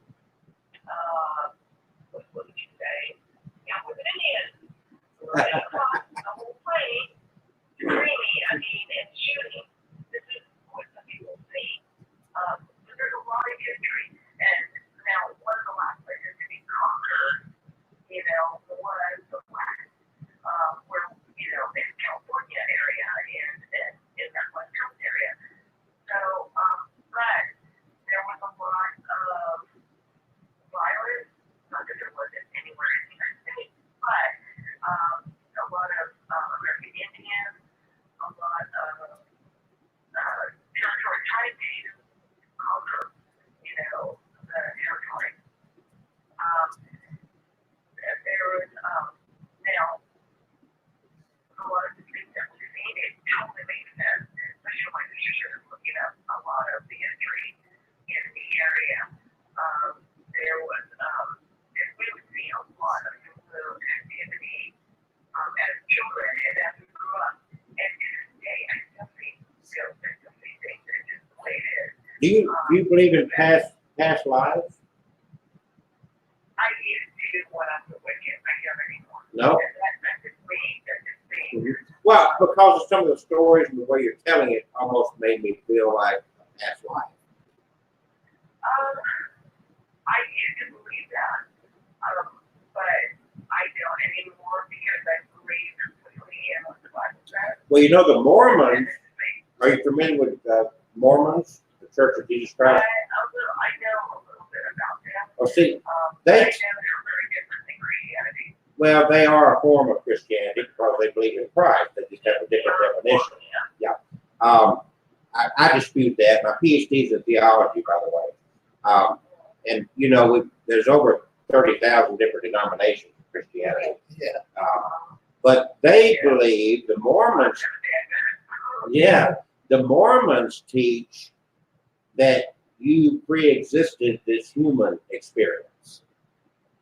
what would you say? Yeah, with Indians running across the whole plane, screaming, and shooting. This is what some people see. So there's a lot of history. And now, one of the last places to be conquered, was the West, where, in California area and in that West Coast area. So, but there was a lot of violence, not that there wasn't anywhere in the United States, but a lot of American Indians, a lot of territory trying to conquer, the territory. There was now a lot of the things that we've seen, it totally makes sense, especially when you're looking up a lot of the history in the area. There was, and we would see a lot of little activity as children and as we grew up. And to this day, I still see things that just the way it is. Do you believe in past lives? I used to when I was wicked. I don't anymore. No. That's just me. That's just me. Mm-hmm. Well, because of some of the stories and the way you're telling it, almost made me feel like a past life. I used to believe that, but I don't anymore because I believe completely in what the Bible says. Well, the Mormons. Are you familiar with Mormons, the Church of Jesus Christ? I know a little bit about them. Oh, see, I know they're very different than Christianity. well, they are a form of Christianity because they believe in Christ. They just have a different definition. Yeah. I dispute that. My PhD is in theology, by the way. And there's over 30,000 different denominations of Christianity. Yeah. But they believe, the Mormons, the Mormons teach that you pre-existed this human experience,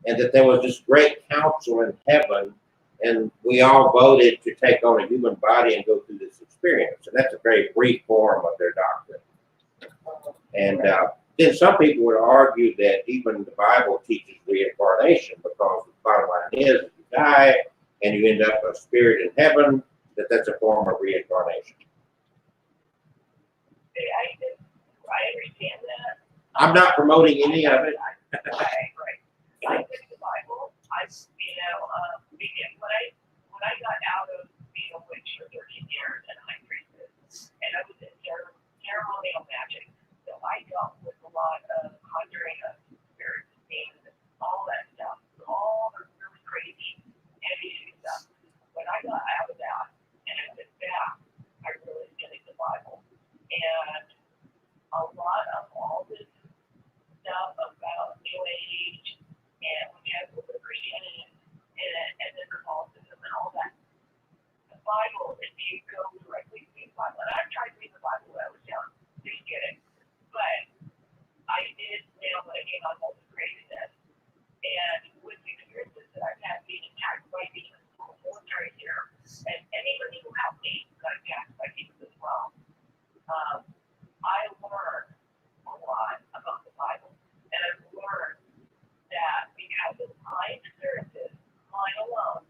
and that there was this great council in heaven, and we all voted to take on a human body and go through this experience. And that's a very brief form of their doctrine. And then some people would argue that even the Bible teaches reincarnation, because the bottom line is, if you die and you end up a spirit in heaven, that that's a form of reincarnation. I understand that. I'm not promoting any of it. Right. I think the Bible, when I got out of being a witch for 13 years and high priestess, and I was in ceremonial magic, so I dealt with a lot of conjuring of spirits, things, all that stuff, all the really crazy, heavy stuff. When I got out of that and I went back, I really studied the Bible. And a lot of all this stuff about New Age and we have a little bit of Christianity and then Catholicism and all that. The Bible, if you go directly to the Bible, and I've tried to read the Bible when I was young, didn't get it. But I did now when I came on all the craziness. And with the experiences that I've had being attacked by demons from the military here, and anybody who helped me got attacked by demons as well. I learned a lot about the Bible, and I've learned that because of my experiences, mine alone,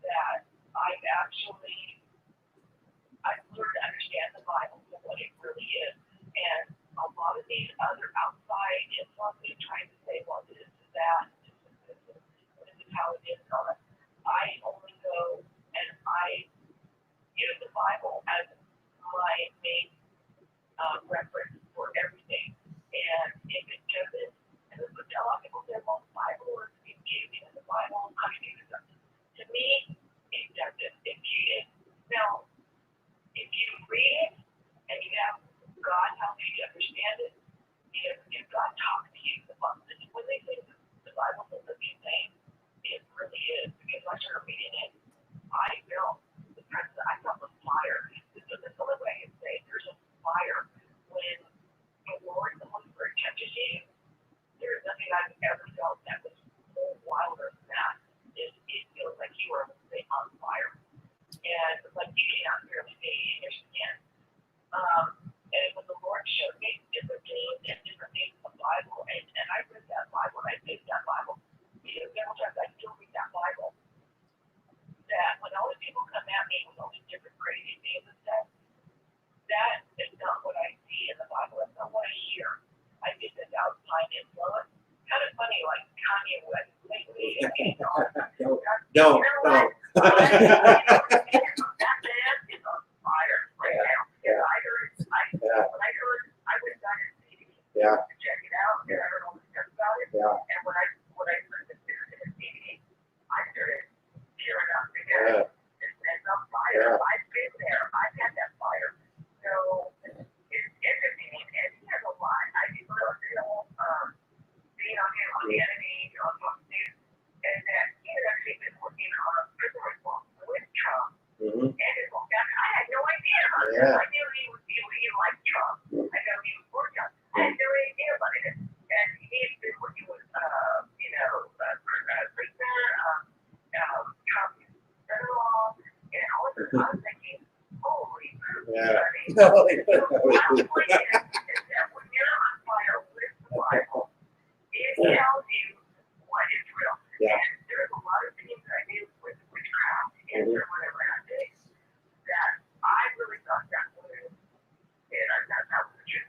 that I've learned to understand the Bible for what it really is. And a lot of these other outside influences trying to say, well, this is that, this is how it is. I only go and I use the Bible as my main reference for everything. And if it doesn't, and this is what a lot of people say, well, the Bible is confusing, and the Bible confuses us. To me, it doesn't. If you read it and you have God help you to understand it, if God talks to you, when they say the Bible is a living thing, it really is. Because when I started reading it, I felt the presence. I felt the fire. This is the only way I can say there's a fire when the Lord, the Holy Spirit touches you. There's nothing I've ever felt that was more wilder than that. It feels like you are on fire. And like you can't really see in your skin. And when the Lord showed me different things and different things in the Bible, and I read that Bible, and I did that Bible, because several times I still read that Bible, that when all the people come at me with all these different crazy things and stuff, that is not what I see in the Bible. That's not what I hear. I get this outside influence. Kind of funny, like Kanye West lately. Don't. That man is on fire right now. Yeah. I went down and see Yeah. to check it out, and I heard all the stuff about it. Yeah. And when I listened to the CD, I started tearing up because this man's on fire. Yeah. I've been there. I've had that fire. So it's interesting, and he has a lot. I do little being on him on the enemy, on Fox News, and that he had actually been working on prison reform with Trump. Mm-hmm. And his whole family. I had no idea. Yeah. I knew he liked Trump. I know he was for Trump. I had no idea about it. And he's been working with, prisoner, Trump's son-in-law, and all of this. I was thinking, holy crap. Yeah. What I'm saying is that when you're on fire with the Bible, it tells you what is real. Yeah. And there's a lot of things that I do with witchcraft and whatever I did that I really thought that was it. I thought that was just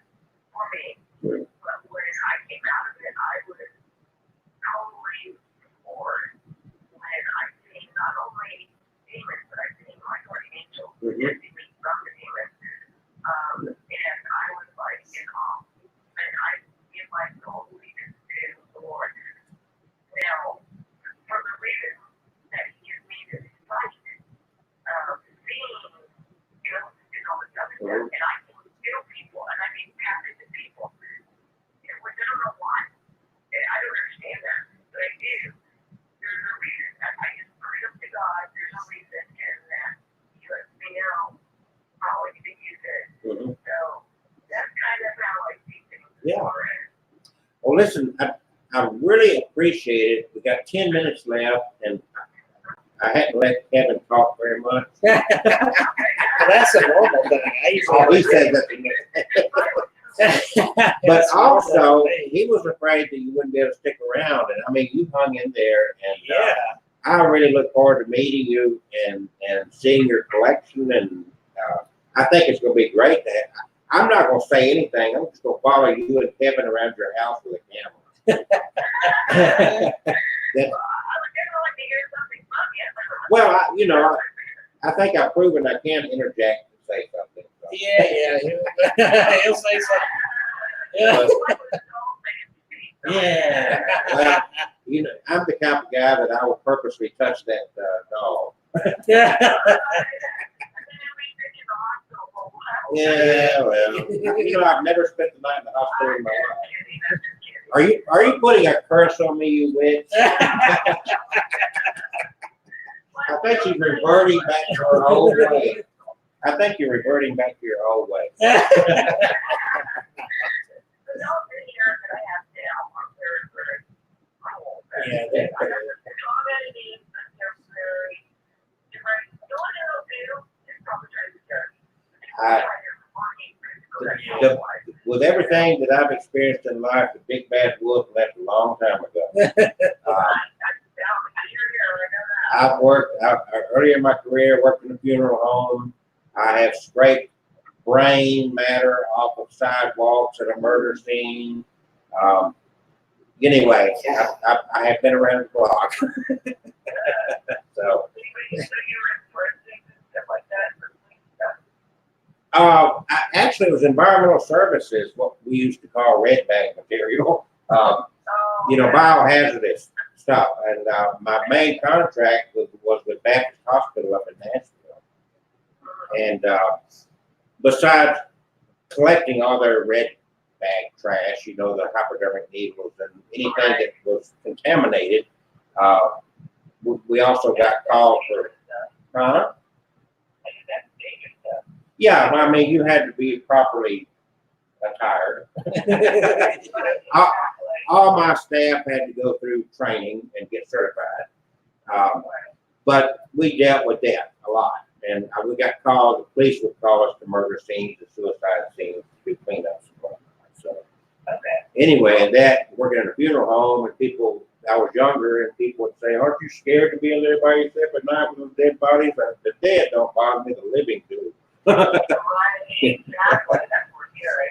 for me. But when I came out of it, I was totally floored when I seen not only demons, but I seen my guardian angels, demons from the demons. And I was like in awe. And I give my soul allegiance to the Lord. Now, for the reason that he gives me this fight, seeing ghosts and all this other stuff, and I can feel people, and I mean tap into people, which I don't know why. I don't understand that, but I do. There's a reason. I just pray up to God. There's a reason, and that he lets me know how I can use it. So that's kind of how I see things. Yeah. Well, listen, I really appreciate it. We got 10 minutes left, and I hadn't let Kevin talk very much. Well, that's a normal thing. I Oh, he usually said that. But also, he was afraid that you wouldn't be able to stick around. And I mean, you hung in there, and yeah. I really look forward to meeting you and seeing your collection, and I think it's going to be great. I'm not going to say anything. I'm just going to follow you and Kevin around your house with a camera. Well, I think I've proven I can interject and say something. So. Yeah, he'll say something. Yeah. Yeah. Well, I'm the type of guy that I will purposely touch that dog. Yeah. Yeah, well, I've never spent the night in the hospital in my life. Are you putting a curse on me, you witch? I think she's reverting back to her old way. I think you're reverting back to your old way. Yeah, they're with everything that I've experienced in life, the big bad wolf left a long time ago. I've worked earlier in my career, worked in a funeral home. I have scraped brain matter off of sidewalks at a murder scene. Anyway, I have been around the block. So. Actually, it was environmental services, what we used to call red bag material. Biohazardous stuff. And my main contract was with Baptist Hospital up in Nashville. And besides collecting all their red bag trash, the hypodermic needles and anything that was contaminated, we also got called for, yeah, I mean, you had to be properly attired. All my staff had to go through training and get certified. But we dealt with that a lot. And we got called, the police would call us to murder scenes, and suicide scenes, to do cleanups and whatnot. So, anyway, working in a funeral home, and I was younger, and people would say, aren't you scared to be in there by yourself at night with those dead bodies? The dead don't bother me, the living do.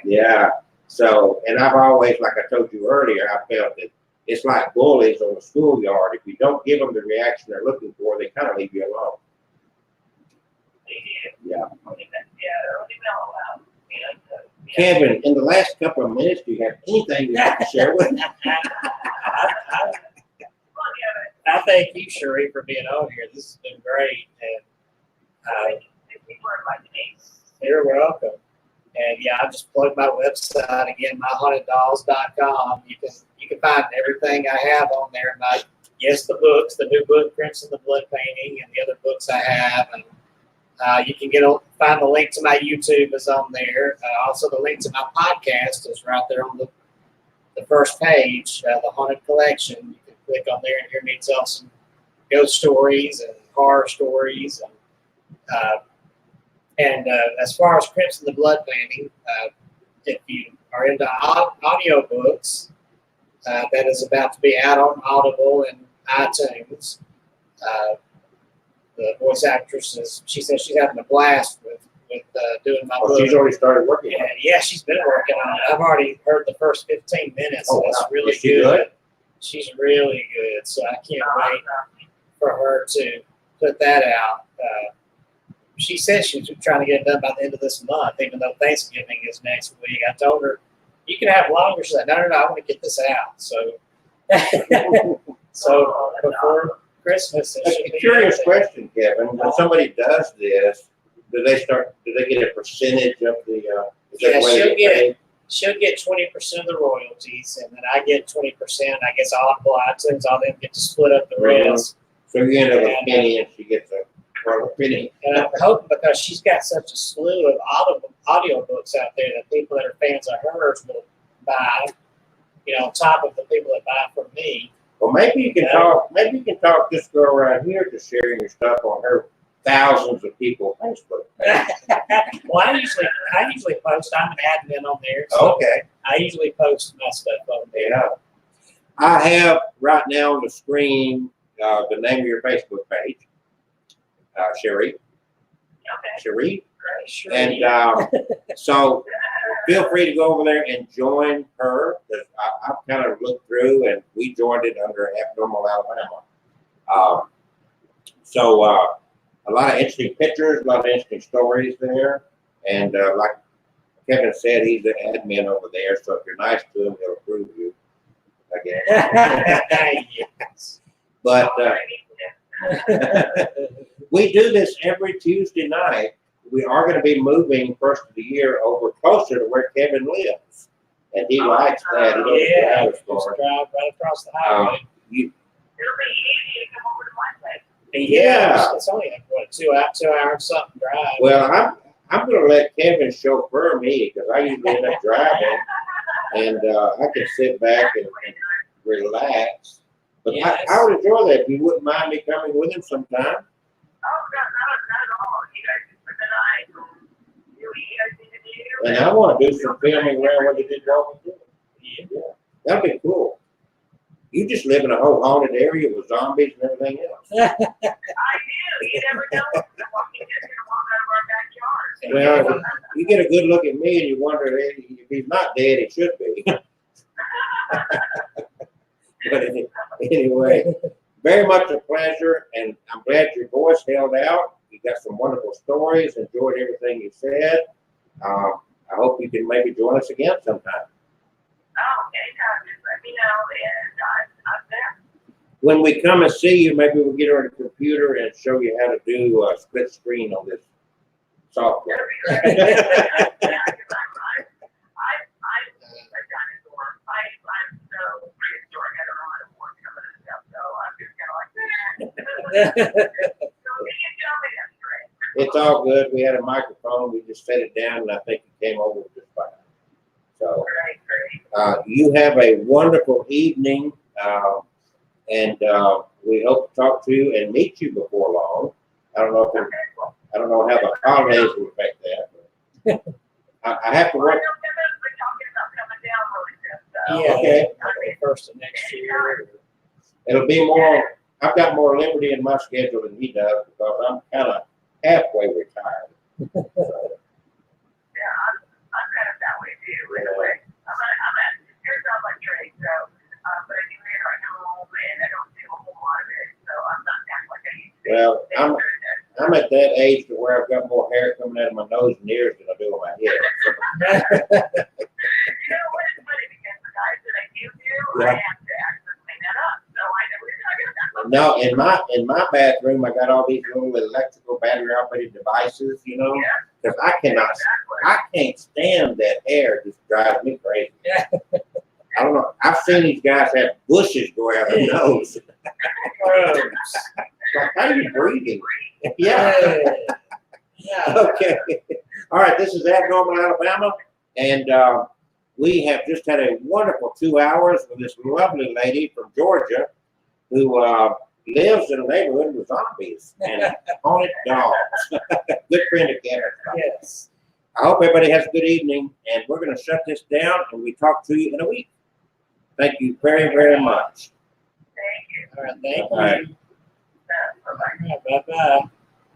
Yeah. So, and I've always, like I told you earlier, I felt that it's like bullies on the schoolyard. If you don't give them the reaction they're looking for, they kind of leave you alone. Yeah. Kevin, in the last couple of minutes, do you have anything you'd like to share with me? I thank you, Sheree, for being on here. This has been great. And you're welcome. And yeah, I just plugged my website again, myhauntedDolls.com. You can find everything I have on there. The books, the new book, Crimson the Blood Painting, and the other books I have. And you can find the link to my YouTube is on there. Also, the link to my podcast is right there on the first page, the Haunted Collection. You can click on there and hear me tell some ghost stories and horror stories. And as far as Crimson the Blood Painting, if you are into audio books, that is about to be out on Audible and iTunes. The voice actress she says she's having a blast with doing my book. She's already started working on it. Yeah, she's been working on it. I've already heard the first 15 minutes, and it's really Is she good? She's really good, so I can't wait for her to put that out. She said she was trying to get it done by the end of this month, even though Thanksgiving is next week. I told her, you can have longer. She said, no, I want to get this out. So, before Christmas. A curious question, Kevin. When somebody does this, do they get a percentage of the, she'll get 20% of the royalties, and then I get 20%. I guess Audible, iTunes, all them get to split up the rest. So you end up with a penny and she gets a penny. And I'm hoping, because she's got such a slew of audio books out there, that people that are fans of hers will buy, on top of the people that buy from me. Well, maybe you can talk this girl right here to sharing your stuff on her thousands of people Facebook page. Well, I usually post. I'm an admin on there. So okay. I usually post my stuff on there. Yeah. I have right now on the screen the name of your Facebook page, Sherry. Okay. Sherry. Sure. And so feel free to go over there and join her. I've kind of looked through, and we joined it under Abnormal Alabama. So a lot of interesting pictures, a lot of interesting stories there. And like Kevin said, he's the admin over there. So if you're nice to him, he'll approve you, I guess. Yes. But we do this every Tuesday night. We are going to be moving first of the year over closer to where Kevin lives. And he likes that. He doesn't Yeah, drive as just far. drive right across the highway. You, It'll be easy to come over to my place. Yeah. It's only like, what, 2 hours something drive. well, I'm going to let Kevin chauffeur me because I usually end up driving. And I can sit back and relax. But Yes. I would enjoy that if you wouldn't mind me coming with him sometime. Oh, not at all. You guys just spend the night. Do what you guys need to do. And I want to do some filming around where they did Walking Dead. Yeah. That'd be cool. You just live in a whole haunted area with zombies and everything else. I do. You never know. The Walking Dead's gonna walk out of our backyard. Well, you get a good look at me and you wonder if he's not dead, he should be. But anyway, very much a pleasure, and I'm glad your voice held out. You got some wonderful stories, enjoyed everything you said. I hope you can maybe join us again sometime. Oh, anytime. Just let me know, and I'm there. When we come and see you, maybe we'll get on the computer and show you how to do a split screen on this software. That'd be great. Yeah, 'cause I've done it before. I'm so prehistoric. I don't know how to work some of this stuff, so I'm just kind of like, so me and Joey, that's great. It's all good. We had a microphone. We just set it down, and I think it came over just fine. So Great. you have a wonderful evening, and we hope to talk to you and meet you before long. I don't know if Okay, well, I don't know how the holidays will affect that. But I have to well, I work. know Kevin's been talking about coming down really soon, so. Yeah. Okay. I mean, First of next year. It'll be more. I've got more liberty in my schedule than he does because I'm kind of halfway retired. yeah, I'm kind of that way too, in a way. I'm at, here's not my trade, so, but I do it at home and I don't do a whole lot of it, so I'm not that like I used to. Well, I'm at that age to where I've got more hair coming out of my nose and ears than I do on my head. You know what, it's funny because the guys that I do, I have to actually clean that up, so I know we're talking about. No, in my bathroom, I got all these little electrical battery operated devices, you know, because I can't stand that hair. It just drives me crazy. I don't know. I've seen these guys have bushes go out their nose. Like, how are you breathing? Yeah. Yeah. Okay. All right. This is Abnormal Alabama, and we have just had a wonderful 2 hours with this lovely lady from Georgia who lives in a neighborhood with zombies and haunted dogs. Good friend of Kevin's. Yes. I hope everybody has a good evening, and we're going to shut this down, and we talk to you in a week. Thank you very, very much. Thank you. All right. Thank All right. you. Bye-bye. Bye bye.